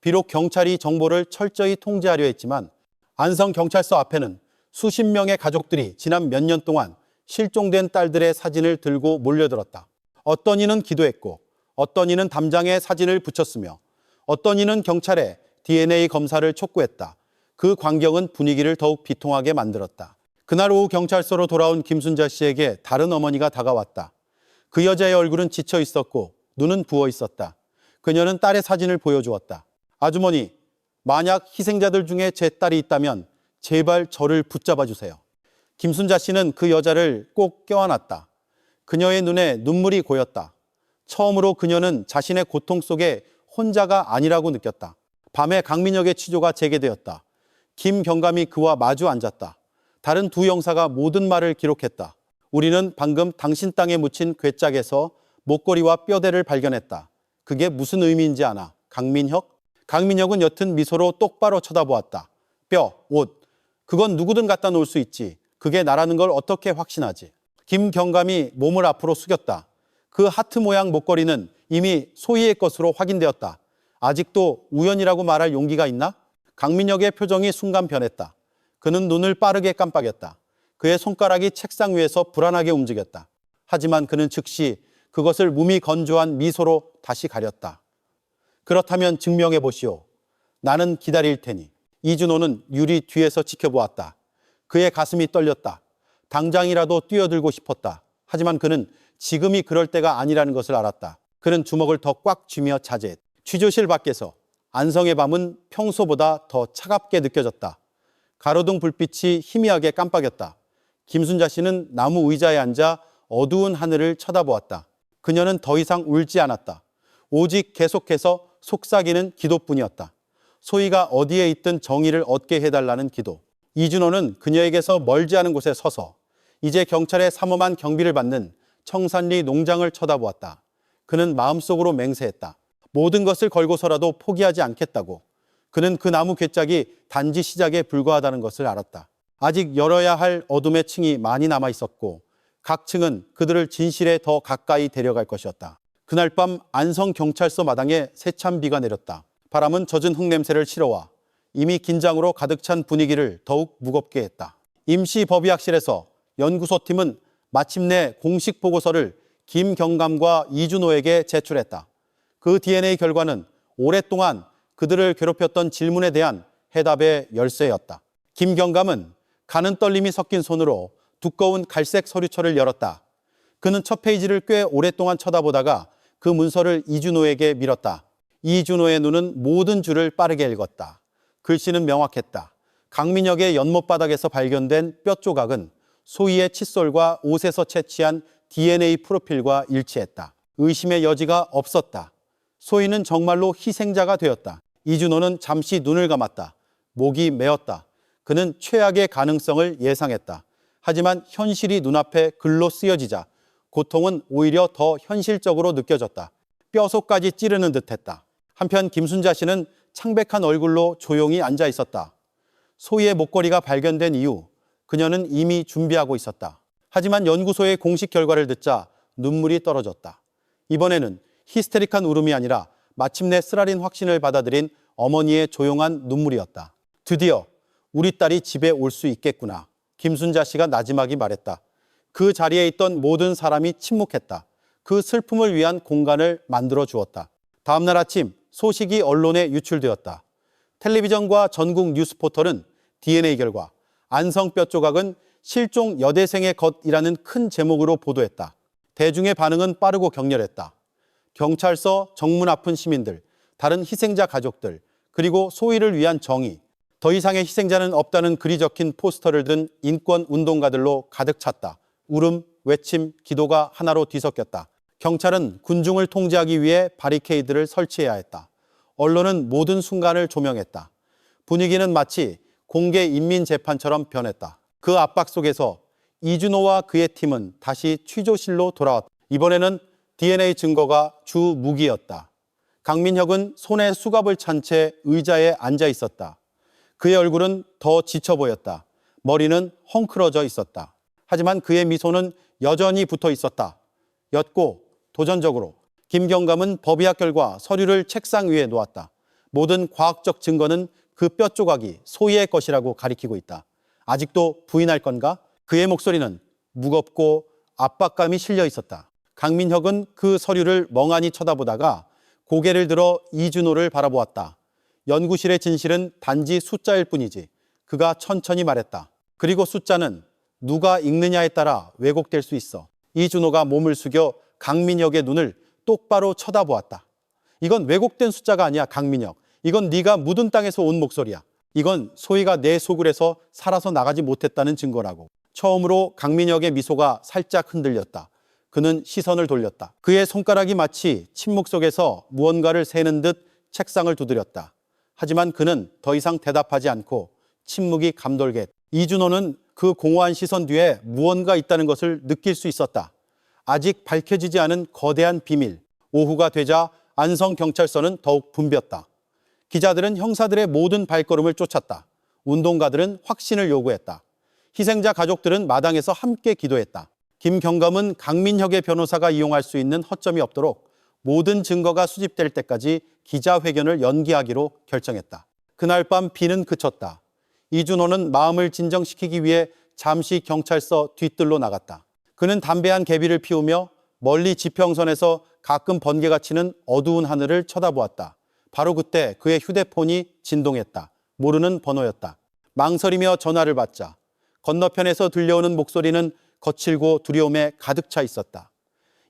비록 경찰이 정보를 철저히 통제하려 했지만 안성경찰서 앞에는 수십 명의 가족들이 지난 몇 년 동안 실종된 딸들의 사진을 들고 몰려들었다. 어떤 이는 기도했고 어떤 이는 담장에 사진을 붙였으며 어떤 이는 경찰에 DNA 검사를 촉구했다. 그 광경은 분위기를 더욱 비통하게 만들었다. 그날 오후 경찰서로 돌아온 김순자 씨에게 다른 어머니가 다가왔다. 그 여자의 얼굴은 지쳐 있었고 눈은 부어 있었다. 그녀는 딸의 사진을 보여주었다. 아주머니, 만약 희생자들 중에 제 딸이 있다면 제발 저를 붙잡아 주세요. 김순자 씨는 그 여자를 꼭 껴안았다. 그녀의 눈에 눈물이 고였다. 처음으로 그녀는 자신의 고통 속에 혼자가 아니라고 느꼈다. 밤에 강민혁의 취조가 재개되었다. 김경감이 그와 마주 앉았다. 다른 두 형사가 모든 말을 기록했다. 우리는 방금 당신 땅에 묻힌 괴짝에서 목걸이와 뼈대를 발견했다. 그게 무슨 의미인지 아나? 강민혁? 강민혁은 옅은 미소로 똑바로 쳐다보았다. 뼈, 옷. 그건 누구든 갖다 놓을 수 있지. 그게 나라는 걸 어떻게 확신하지? 김경감이 몸을 앞으로 숙였다. 그 하트 모양 목걸이는 이미 소희의 것으로 확인되었다. 아직도 우연이라고 말할 용기가 있나? 강민혁의 표정이 순간 변했다. 그는 눈을 빠르게 깜빡였다. 그의 손가락이 책상 위에서 불안하게 움직였다. 하지만 그는 즉시 그것을 몸이 건조한 미소로 다시 가렸다. 그렇다면 증명해 보시오. 나는 기다릴 테니. 이준호는 유리 뒤에서 지켜보았다. 그의 가슴이 떨렸다. 당장이라도 뛰어들고 싶었다. 하지만 그는 지금이 그럴 때가 아니라는 것을 알았다. 그는 주먹을 더 꽉 쥐며 자제했다. 취조실 밖에서 안성의 밤은 평소보다 더 차갑게 느껴졌다. 가로등 불빛이 희미하게 깜빡였다. 김순자 씨는 나무 의자에 앉아 어두운 하늘을 쳐다보았다. 그녀는 더 이상 울지 않았다. 오직 계속해서 속삭이는 기도뿐이었다. 소희가 어디에 있든 정의를 얻게 해달라는 기도. 이준호는 그녀에게서 멀지 않은 곳에 서서 이제 경찰의 삼엄한 경비를 받는 청산리 농장을 쳐다보았다. 그는 마음속으로 맹세했다. 모든 것을 걸고서라도 포기하지 않겠다고. 그는 그 나무 괴짝이 단지 시작에 불과하다는 것을 알았다. 아직 열어야 할 어둠의 층이 많이 남아 있었고 각 층은 그들을 진실에 더 가까이 데려갈 것이었다. 그날 밤 안성경찰서 마당에 세찬 비가 내렸다. 바람은 젖은 흙냄새를 실어와 이미 긴장으로 가득 찬 분위기를 더욱 무겁게 했다. 임시법의학실에서 연구소팀은 마침내 공식 보고서를 김경감과 이준호에게 제출했다. 그 DNA 결과는 오랫동안 그들을 괴롭혔던 질문에 대한 해답의 열쇠였다. 김경감은 가는 떨림이 섞인 손으로 두꺼운 갈색 서류철을 열었다. 그는 첫 페이지를 꽤 오랫동안 쳐다보다가 그 문서를 이준호에게 밀었다. 이준호의 눈은 모든 줄을 빠르게 읽었다. 글씨는 명확했다. 강민혁의 연못바닥에서 발견된 뼈 조각은 소희의 칫솔과 옷에서 채취한 DNA 프로필과 일치했다. 의심의 여지가 없었다. 소희는 정말로 희생자가 되었다. 이준호는 잠시 눈을 감았다. 목이 메었다. 그는 최악의 가능성을 예상했다. 하지만 현실이 눈앞에 글로 쓰여지자 고통은 오히려 더 현실적으로 느껴졌다. 뼈속까지 찌르는 듯했다. 한편 김순자 씨는 창백한 얼굴로 조용히 앉아 있었다. 소희의 목걸이가 발견된 이후 그녀는 이미 준비하고 있었다. 하지만 연구소의 공식 결과를 듣자 눈물이 떨어졌다. 이번에는 히스테릭한 울음이 아니라 마침내 쓰라린 확신을 받아들인 어머니의 조용한 눈물이었다. 드디어 우리 딸이 집에 올 수 있겠구나. 김순자 씨가 나지막이 말했다. 그 자리에 있던 모든 사람이 침묵했다. 그 슬픔을 위한 공간을 만들어 주었다. 다음 날 아침 소식이 언론에 유출되었다. 텔레비전과 전국 뉴스 포털은 DNA 결과, 안성 뼈 조각은 실종 여대생의 것이라는 큰 제목으로 보도했다. 대중의 반응은 빠르고 격렬했다. 경찰서, 정문 아픈 시민들, 다른 희생자 가족들, 그리고 소희를 위한 정의, 더 이상의 희생자는 없다는 글이 적힌 포스터를 든 인권 운동가들로 가득 찼다. 울음, 외침, 기도가 하나로 뒤섞였다. 경찰은 군중을 통제하기 위해 바리케이드를 설치해야 했다. 언론은 모든 순간을 조명했다. 분위기는 마치 공개 인민재판처럼 변했다. 그 압박 속에서 이준호와 그의 팀은 다시 취조실로 돌아왔다. 이번에는 DNA 증거가 주 무기였다. 강민혁은 손에 수갑을 찬 채 의자에 앉아 있었다. 그의 얼굴은 더 지쳐 보였다. 머리는 헝클어져 있었다. 하지만 그의 미소는 여전히 붙어 있었다. 옅고 도전적으로. 김경감은 법의학 결과 서류를 책상 위에 놓았다. 모든 과학적 증거는 그 뼈 조각이 소희의 것이라고 가리키고 있다. 아직도 부인할 건가? 그의 목소리는 무겁고 압박감이 실려 있었다. 강민혁은 그 서류를 멍하니 쳐다보다가 고개를 들어 이준호를 바라보았다. 연구실의 진실은 단지 숫자일 뿐이지. 그가 천천히 말했다. 그리고 숫자는 누가 읽느냐에 따라 왜곡될 수 있어. 이준호가 몸을 숙여 강민혁의 눈을 똑바로 쳐다보았다. 이건 왜곡된 숫자가 아니야, 강민혁. 이건 네가 묻은 땅에서 온 목소리야. 이건 소희가 내 속을에서 살아서 나가지 못했다는 증거라고. 처음으로 강민혁의 미소가 살짝 흔들렸다. 그는 시선을 돌렸다. 그의 손가락이 마치 침묵 속에서 무언가를 세는 듯 책상을 두드렸다. 하지만 그는 더 이상 대답하지 않고 침묵이 감돌게 했다. 이준호는 그 공허한 시선 뒤에 무언가 있다는 것을 느낄 수 있었다. 아직 밝혀지지 않은 거대한 비밀. 오후가 되자 안성경찰서는 더욱 붐볐다. 기자들은 형사들의 모든 발걸음을 쫓았다. 운동가들은 확신을 요구했다. 희생자 가족들은 마당에서 함께 기도했다. 김경감은 강민혁의 변호사가 이용할 수 있는 허점이 없도록 모든 증거가 수집될 때까지 기자회견을 연기하기로 결정했다. 그날 밤 비는 그쳤다. 이준호는 마음을 진정시키기 위해 잠시 경찰서 뒤뜰로 나갔다. 그는 담배 한 개비를 피우며 멀리 지평선에서 가끔 번개가 치는 어두운 하늘을 쳐다보았다. 바로 그때 그의 휴대폰이 진동했다. 모르는 번호였다. 망설이며 전화를 받자 건너편에서 들려오는 목소리는 거칠고 두려움에 가득 차 있었다.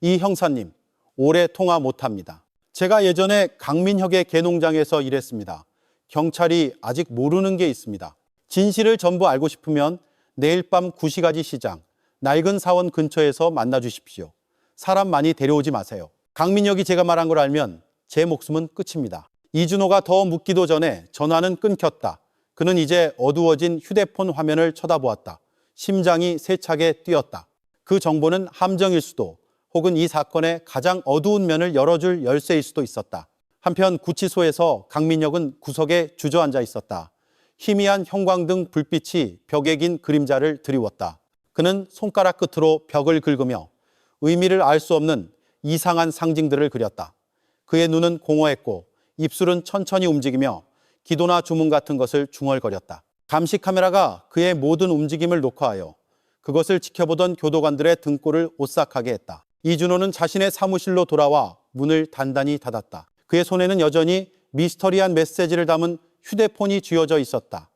이 형사님, 오래 통화 못합니다. 제가 예전에 강민혁의 개농장에서 일했습니다. 경찰이 아직 모르는 게 있습니다. 진실을 전부 알고 싶으면 내일 밤 구시가지 시장 낡은 사원 근처에서 만나 주십시오. 사람 많이 데려오지 마세요. 강민혁이 제가 말한 걸 알면 제 목숨은 끝입니다. 이준호가 더 묻기도 전에 전화는 끊겼다. 그는 이제 어두워진 휴대폰 화면을 쳐다보았다. 심장이 세차게 뛰었다. 그 정보는 함정일 수도 혹은 이 사건의 가장 어두운 면을 열어줄 열쇠일 수도 있었다. 한편 구치소에서 강민혁은 구석에 주저앉아 있었다. 희미한 형광등 불빛이 벽에 긴 그림자를 드리웠다. 그는 손가락 끝으로 벽을 긁으며 의미를 알 수 없는 이상한 상징들을 그렸다. 그의 눈은 공허했고 입술은 천천히 움직이며 기도나 주문 같은 것을 중얼거렸다. 감시 카메라가 그의 모든 움직임을 녹화하여 그것을 지켜보던 교도관들의 등골을 오싹하게 했다. 이준호는 자신의 사무실로 돌아와 문을 단단히 닫았다. 그의 손에는 여전히 미스터리한 메시지를 담은 휴대폰이 쥐어져 있었다.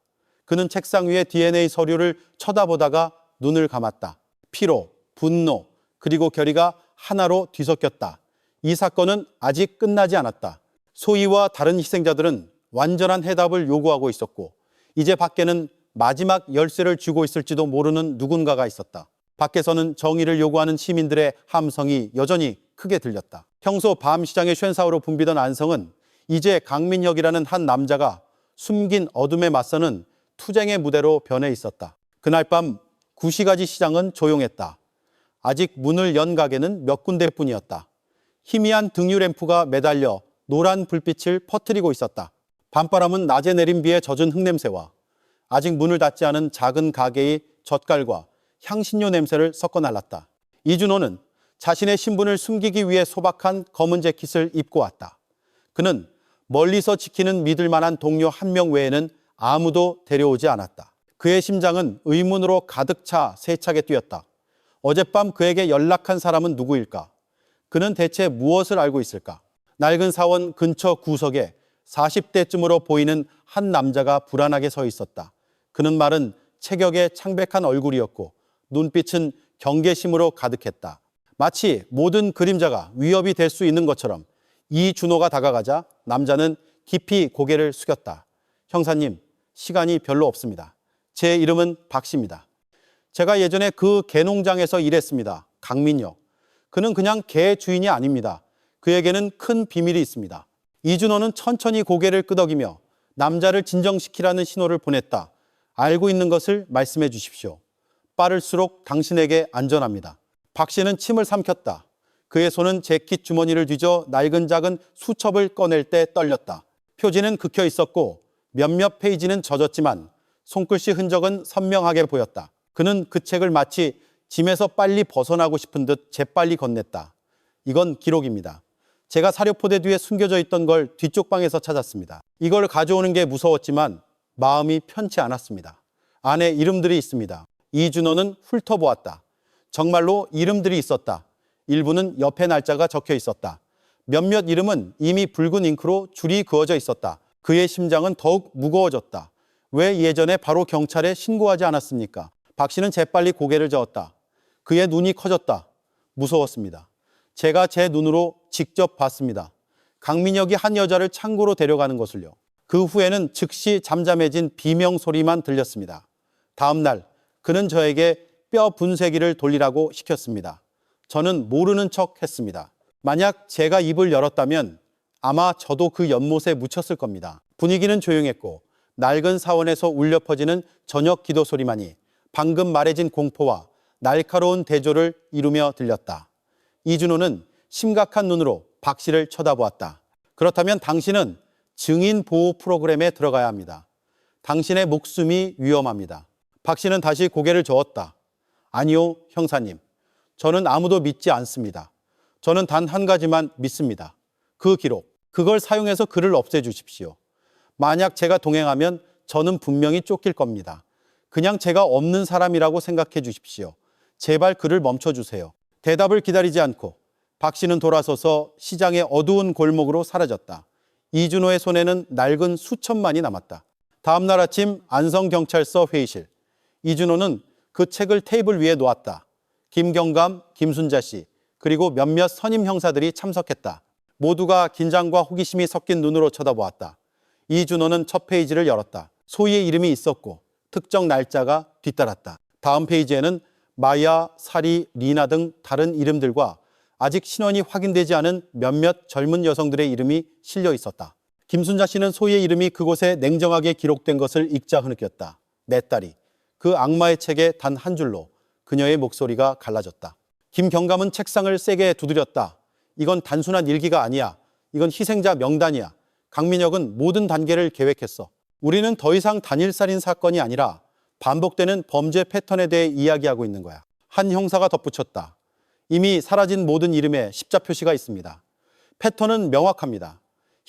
그는 책상 위의 DNA 서류를 쳐다보다가 눈을 감았다. 피로, 분노, 그리고 결의가 하나로 뒤섞였다. 이 사건은 아직 끝나지 않았다. 소희와 다른 희생자들은 완전한 해답을 요구하고 있었고 이제 밖에는 마지막 열쇠를 쥐고 있을지도 모르는 누군가가 있었다. 밖에서는 정의를 요구하는 시민들의 함성이 여전히 크게 들렸다. 평소 밤 시장의 쉔사우로 붐비던 안성은 이제 강민혁이라는 한 남자가 숨긴 어둠에 맞서는 투쟁의 무대로 변해 있었다. 그날 밤 구시가지 시장은 조용했다. 아직 문을 연 가게는 몇 군데뿐이었다. 희미한 등유 램프가 매달려 노란 불빛을 퍼뜨리고 있었다. 밤바람은 낮에 내린 비에 젖은 흙냄새와 아직 문을 닫지 않은 작은 가게의 젓갈과 향신료 냄새를 섞어 날랐다. 이준호는 자신의 신분을 숨기기 위해 소박한 검은 재킷을 입고 왔다. 그는 멀리서 지키는 믿을 만한 동료 한 명 외에는 아무도 데려오지 않았다. 그의 심장은 의문으로 가득 차 세차게 뛰었다. 어젯밤 그에게 연락한 사람은 누구일까? 그는 대체 무엇을 알고 있을까? 낡은 사원 근처 구석에 40대쯤으로 보이는 한 남자가 불안하게 서 있었다. 그는 마른 체격의 창백한 얼굴이었고 눈빛은 경계심으로 가득했다. 마치 모든 그림자가 위협이 될 수 있는 것처럼 이준호가 다가가자 남자는 깊이 고개를 숙였다. 형사님, 시간이 별로 없습니다. 제 이름은 박씨입니다. 제가 예전에 그 개농장에서 일했습니다. 강민혁. 그는 그냥 개 주인이 아닙니다. 그에게는 큰 비밀이 있습니다. 이준호는 천천히 고개를 끄덕이며 남자를 진정시키라는 신호를 보냈다. 알고 있는 것을 말씀해 주십시오. 빠를수록 당신에게 안전합니다. 박 씨는 침을 삼켰다. 그의 손은 재킷 주머니를 뒤져 낡은 작은 수첩을 꺼낼 때 떨렸다. 표지는 긁혀 있었고 몇몇 페이지는 젖었지만 손글씨 흔적은 선명하게 보였다. 그는 그 책을 마치 짐에서 빨리 벗어나고 싶은 듯 재빨리 건넸다. 이건 기록입니다. 제가 사료포대 뒤에 숨겨져 있던 걸 뒤쪽 방에서 찾았습니다. 이걸 가져오는 게 무서웠지만 마음이 편치 않았습니다. 안에 이름들이 있습니다. 이준호는 훑어보았다. 정말로 이름들이 있었다. 일부는 옆에 날짜가 적혀 있었다. 몇몇 이름은 이미 붉은 잉크로 줄이 그어져 있었다. 그의 심장은 더욱 무거워졌다. 왜 예전에 바로 경찰에 신고하지 않았습니까? 박 씨는 재빨리 고개를 저었다. 그의 눈이 커졌다. 무서웠습니다. 제가 제 눈으로 직접 봤습니다. 강민혁이 한 여자를 창고로 데려가는 것을요. 그 후에는 즉시 잠잠해진 비명 소리만 들렸습니다. 다음 날 그는 저에게 뼈 분쇄기를 돌리라고 시켰습니다. 저는 모르는 척 했습니다. 만약 제가 입을 열었다면 아마 저도 그 연못에 묻혔을 겁니다. 분위기는 조용했고 낡은 사원에서 울려 퍼지는 저녁 기도 소리만이 방금 말해진 공포와 날카로운 대조를 이루며 들렸다. 이준호는 심각한 눈으로 박 씨를 쳐다보았다. 그렇다면 당신은 증인 보호 프로그램에 들어가야 합니다. 당신의 목숨이 위험합니다. 박 씨는 다시 고개를 저었다. 아니요, 형사님. 저는 아무도 믿지 않습니다. 저는 단 한 가지만 믿습니다. 그 기록, 그걸 사용해서 글을 없애주십시오. 만약 제가 동행하면 저는 분명히 쫓길 겁니다. 그냥 제가 없는 사람이라고 생각해 주십시오. 제발 그를 멈춰주세요. 대답을 기다리지 않고 박 씨는 돌아서서 시장의 어두운 골목으로 사라졌다. 이준호의 손에는 낡은 수천만이 남았다. 다음 날 아침 안성경찰서 회의실. 이준호는 그 책을 테이블 위에 놓았다. 김경감, 김순자 씨, 그리고 몇몇 선임 형사들이 참석했다. 모두가 긴장과 호기심이 섞인 눈으로 쳐다보았다. 이준호는 첫 페이지를 열었다. 소희의 이름이 있었고 특정 날짜가 뒤따랐다. 다음 페이지에는 마야, 사리, 리나 등 다른 이름들과 아직 신원이 확인되지 않은 몇몇 젊은 여성들의 이름이 실려 있었다. 김순자 씨는 소희의 이름이 그곳에 냉정하게 기록된 것을 읽자 흐느꼈다. 내 딸이. 그 악마의 책에 단 한 줄로 그녀의 목소리가 갈라졌다. 김경감은 책상을 세게 두드렸다. 이건 단순한 일기가 아니야. 이건 희생자 명단이야. 강민혁은 모든 단계를 계획했어. 우리는 더 이상 단일살인 사건이 아니라 반복되는 범죄 패턴에 대해 이야기하고 있는 거야. 한 형사가 덧붙였다. 이미 사라진 모든 이름에 십자 표시가 있습니다. 패턴은 명확합니다.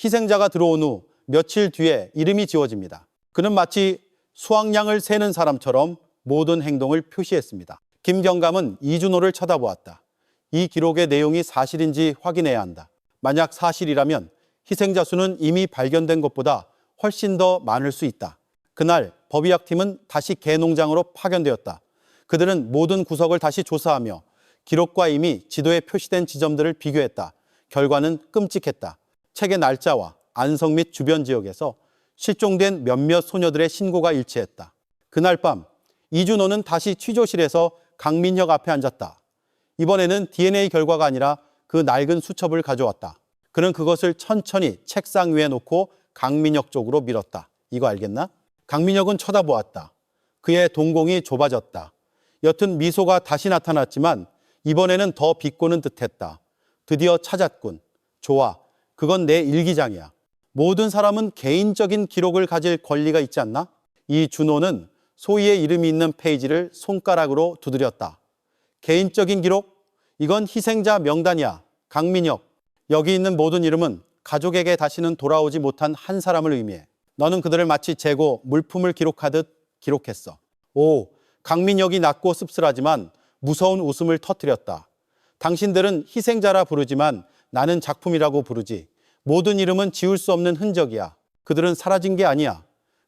희생자가 들어온 후 며칠 뒤에 이름이 지워집니다. 그는 마치 수확량을 세는 사람처럼 모든 행동을 표시했습니다. 김경감은 이준호를 쳐다보았다. 이 기록의 내용이 사실인지 확인해야 한다. 만약 사실이라면 희생자 수는 이미 발견된 것보다 훨씬 더 많을 수 있다. 그날 법의학팀은 다시 개농장으로 파견되었다. 그들은 모든 구석을 다시 조사하며 기록과 이미 지도에 표시된 지점들을 비교했다. 결과는 끔찍했다. 책의 날짜와 안성 및 주변 지역에서 실종된 몇몇 소녀들의 신고가 일치했다. 그날 밤 이준호는 다시 취조실에서 강민혁 앞에 앉았다. 이번에는 DNA 결과가 아니라 그 낡은 수첩을 가져왔다. 그는 그것을 천천히 책상 위에 놓고 강민혁 쪽으로 밀었다. 이거 알겠나? 강민혁은 쳐다보았다. 그의 동공이 좁아졌다. 옅은 미소가 다시 나타났지만 이번에는 더 비꼬는 듯했다. 드디어 찾았군. 좋아. 그건 내 일기장이야. 모든 사람은 개인적인 기록을 가질 권리가 있지 않나? 이준호는 소희의 이름이 있는 페이지를 손가락으로 두드렸다. 개인적인 기록? 이건 희생자 명단이야. 강민혁. 여기 있는 모든 이름은 가족에게 다시는 돌아오지 못한 한 사람을 의미해. 너는 그들을 마치 재고, 물품을 기록하듯 기록했어. 오, 강민혁이 낮고 씁쓸하지만 무서운 웃음을 터뜨렸다. 당신들은 희생자라 부르지만 나는 작품이라고 부르지. 모든 이름은 지울 수 없는 흔적이야. 그들은 사라진 게 아니야.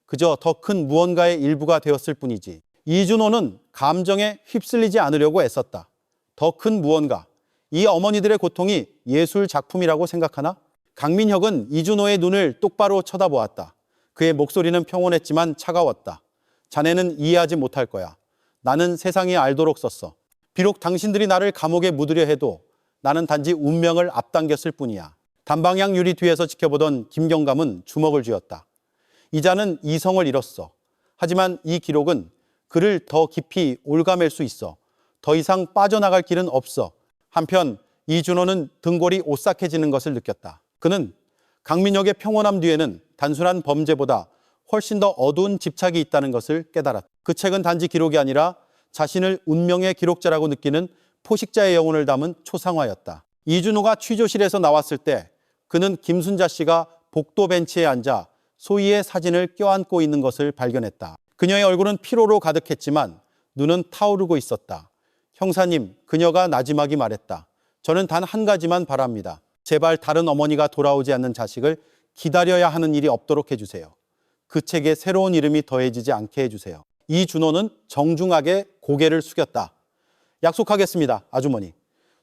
그저 더 큰 무언가의 일부가 되었을 뿐이지. 이준호는 감정에 휩쓸리지 않으려고 애썼다. 더 큰 무언가. 이 어머니들의 고통이 예술 작품이라고 생각하나? 강민혁은 이준호의 눈을 똑바로 쳐다보았다. 그의 목소리는 평온했지만 차가웠다. 자네는 이해하지 못할 거야. 나는 세상이 알도록 썼어. 비록 당신들이 나를 감옥에 묻으려 해도 나는 단지 운명을 앞당겼을 뿐이야. 단방향 유리 뒤에서 지켜보던 김경감은 주먹을 쥐었다. 이자는 이성을 잃었어. 하지만 이 기록은 그를 더 깊이 올가맬 수 있어. 더 이상 빠져나갈 길은 없어. 한편 이준호는 등골이 오싹해지는 것을 느꼈다. 그는 강민혁의 평온함 뒤에는 단순한 범죄보다 훨씬 더 어두운 집착이 있다는 것을 깨달았다. 그 책은 단지 기록이 아니라 자신을 운명의 기록자라고 느끼는 포식자의 영혼을 담은 초상화였다. 이준호가 취조실에서 나왔을 때 그는 김순자 씨가 복도 벤치에 앉아 소희의 사진을 껴안고 있는 것을 발견했다. 그녀의 얼굴은 피로로 가득했지만 눈은 타오르고 있었다. 형사님, 그녀가 나지막이 말했다. 저는 단 한 가지만 바랍니다. 제발 다른 어머니가 돌아오지 않는 자식을 기다려야 하는 일이 없도록 해주세요. 그 책에 새로운 이름이 더해지지 않게 해주세요. 이준호는 정중하게 고개를 숙였다. 약속하겠습니다, 아주머니.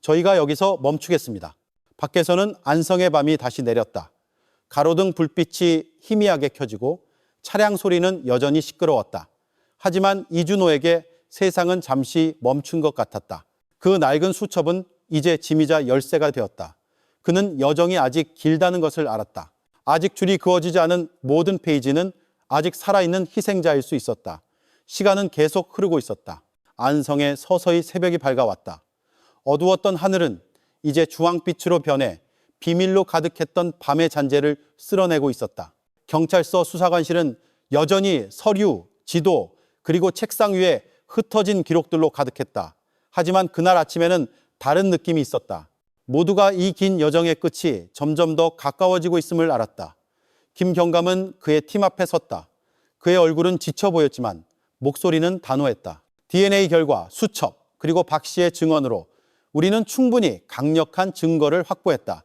저희가 여기서 멈추겠습니다. 밖에서는 안성의 밤이 다시 내렸다. 가로등 불빛이 희미하게 켜지고 차량 소리는 여전히 시끄러웠다. 하지만 이준호에게 세상은 잠시 멈춘 것 같았다. 그 낡은 수첩은 이제 지미자 열쇠가 되었다. 그는 여정이 아직 길다는 것을 알았다. 아직 줄이 그어지지 않은 모든 페이지는 아직 살아있는 희생자일 수 있었다. 시간은 계속 흐르고 있었다. 안성에 서서히 새벽이 밝아왔다. 어두웠던 하늘은 이제 주황빛으로 변해 비밀로 가득했던 밤의 잔재를 쓸어내고 있었다. 경찰서 수사관실은 여전히 서류, 지도, 그리고 책상 위에 흩어진 기록들로 가득했다. 하지만 그날 아침에는 다른 느낌이 있었다. 모두가 이 긴 여정의 끝이 점점 더 가까워지고 있음을 알았다. 김경감은 그의 팀 앞에 섰다. 그의 얼굴은 지쳐 보였지만 목소리는 단호했다. DNA 결과, 수첩, 그리고 박 씨의 증언으로 우리는 충분히 강력한 증거를 확보했다.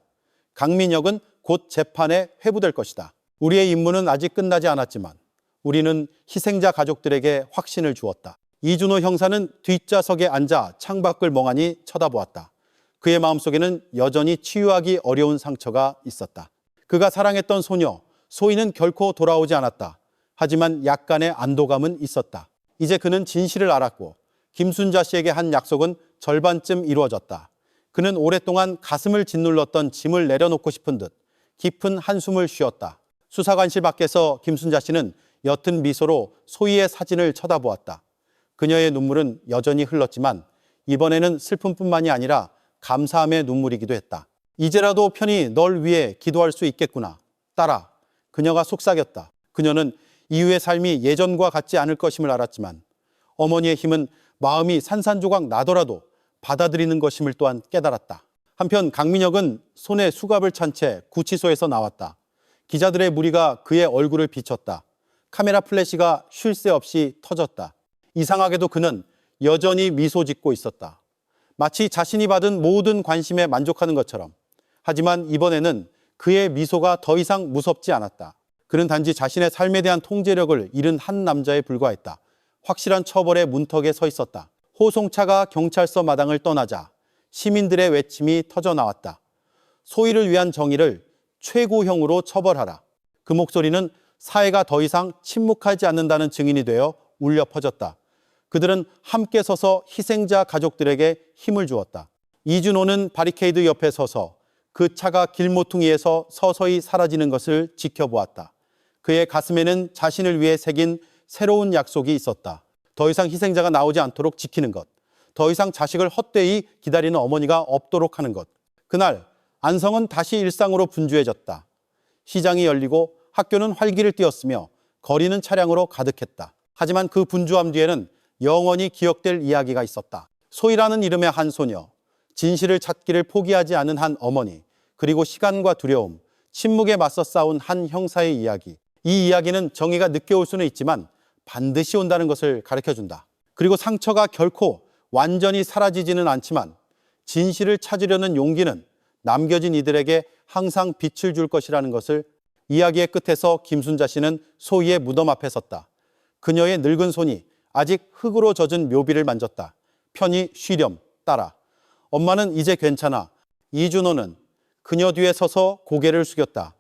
강민혁은 곧 재판에 회부될 것이다. 우리의 임무는 아직 끝나지 않았지만 우리는 희생자 가족들에게 확신을 주었다. 이준호 형사는 뒷좌석에 앉아 창밖을 멍하니 쳐다보았다. 그의 마음속에는 여전히 치유하기 어려운 상처가 있었다. 그가 사랑했던 소녀, 소희는 결코 돌아오지 않았다. 하지만 약간의 안도감은 있었다. 이제 그는 진실을 알았고 김순자 씨에게 한 약속은 절반쯤 이루어졌다. 그는 오랫동안 가슴을 짓눌렀던 짐을 내려놓고 싶은 듯 깊은 한숨을 쉬었다. 수사관실 밖에서 김순자 씨는 옅은 미소로 소희의 사진을 쳐다보았다. 그녀의 눈물은 여전히 흘렀지만 이번에는 슬픔뿐만이 아니라 감사함의 눈물이기도 했다. 이제라도 편히 널 위해 기도할 수 있겠구나. 딸아. 그녀가 속삭였다. 그녀는 이후의 삶이 예전과 같지 않을 것임을 알았지만 어머니의 힘은 마음이 산산조각 나더라도 받아들이는 것임을 또한 깨달았다. 한편 강민혁은 손에 수갑을 찬 채 구치소에서 나왔다. 기자들의 무리가 그의 얼굴을 비췄다. 카메라 플래시가 쉴 새 없이 터졌다. 이상하게도 그는 여전히 미소 짓고 있었다. 마치 자신이 받은 모든 관심에 만족하는 것처럼. 하지만 이번에는 그의 미소가 더 이상 무섭지 않았다. 그는 단지 자신의 삶에 대한 통제력을 잃은 한 남자에 불과했다. 확실한 처벌의 문턱에 서 있었다. 호송차가 경찰서 마당을 떠나자 시민들의 외침이 터져나왔다. 소희를 위한 정의를 최고형으로 처벌하라. 그 목소리는 사회가 더 이상 침묵하지 않는다는 증인이 되어 울려 퍼졌다. 그들은 함께 서서 희생자 가족들에게 힘을 주었다. 이준호는 바리케이드 옆에 서서 그 차가 길모퉁이에서 서서히 사라지는 것을 지켜보았다. 그의 가슴에는 자신을 위해 새긴 새로운 약속이 있었다. 더 이상 희생자가 나오지 않도록 지키는 것. 더 이상 자식을 헛되이 기다리는 어머니가 없도록 하는 것. 그날 안성은 다시 일상으로 분주해졌다. 시장이 열리고 학교는 활기를 띠었으며 거리는 차량으로 가득했다. 하지만 그 분주함 뒤에는 영원히 기억될 이야기가 있었다. 소희라는 이름의 한 소녀, 진실을 찾기를 포기하지 않은 한 어머니, 그리고 시간과 두려움, 침묵에 맞서 싸운 한 형사의 이야기. 이 이야기는 정의가 늦게 올 수는 있지만 반드시 온다는 것을 가르쳐준다. 그리고 상처가 결코 완전히 사라지지는 않지만 진실을 찾으려는 용기는 남겨진 이들에게 항상 빛을 줄 것이라는 것을. 이야기의 끝에서 김순자 씨는 소희의 무덤 앞에 섰다. 그녀의 늙은 손이 아직 흙으로 젖은 묘비를 만졌다. 편히 쉬렴, 딸아. 엄마는 이제 괜찮아. 이준호는 그녀 뒤에 서서 고개를 숙였다.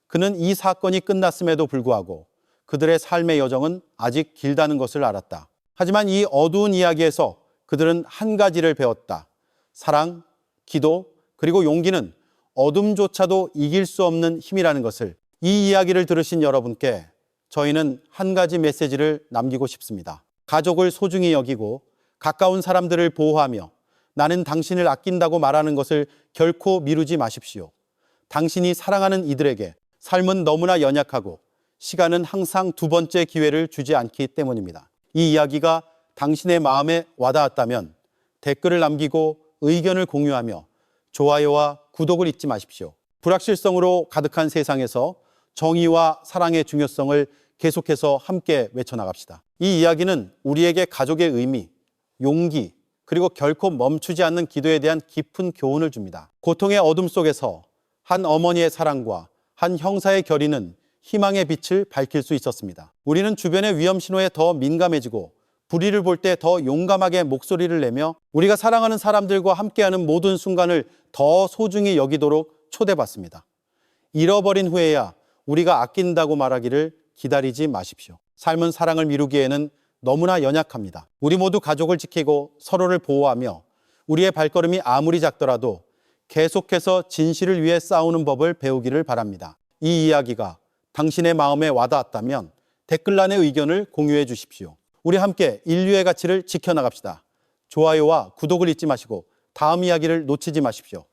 그는 이 사건이 끝났음에도 불구하고 그들의 삶의 여정은 아직 길다는 것을 알았다. 하지만 이 어두운 이야기에서 그들은 한 가지를 배웠다. 사랑, 기도, 그리고 용기는 어둠조차도 이길 수 없는 힘이라는 것을. 이 이야기를 들으신 여러분께 저희는 한 가지 메시지를 남기고 싶습니다. 가족을 소중히 여기고 가까운 사람들을 보호하며 나는 당신을 아낀다고 말하는 것을 결코 미루지 마십시오. 당신이 사랑하는 이들에게 삶은 너무나 연약하고 시간은 항상 두 번째 기회를 주지 않기 때문입니다. 이 이야기가 당신의 마음에 와닿았다면 댓글을 남기고 의견을 공유하며 좋아요와 구독을 잊지 마십시오. 불확실성으로 가득한 세상에서 정의와 사랑의 중요성을 계속해서 함께 외쳐나갑시다. 이 이야기는 우리에게 가족의 의미, 용기, 그리고 결코 멈추지 않는 기도에 대한 깊은 교훈을 줍니다. 고통의 어둠 속에서 한 어머니의 사랑과 한 형사의 결의는 희망의 빛을 밝힐 수 있었습니다. 우리는 주변의 위험 신호에 더 민감해지고 불의를 볼 때 더 용감하게 목소리를 내며 우리가 사랑하는 사람들과 함께하는 모든 순간을 더 소중히 여기도록 초대받습니다. 잃어버린 후에야 우리가 아낀다고 말하기를 기다리지 마십시오. 삶은 사랑을 미루기에는 너무나 연약합니다. 우리 모두 가족을 지키고 서로를 보호하며 우리의 발걸음이 아무리 작더라도 계속해서 진실을 위해 싸우는 법을 배우기를 바랍니다. 이 이야기가 당신의 마음에 와닿았다면 댓글란에 의견을 공유해 주십시오. 우리 함께 인류의 가치를 지켜나갑시다. 좋아요와 구독을 잊지 마시고 다음 이야기를 놓치지 마십시오.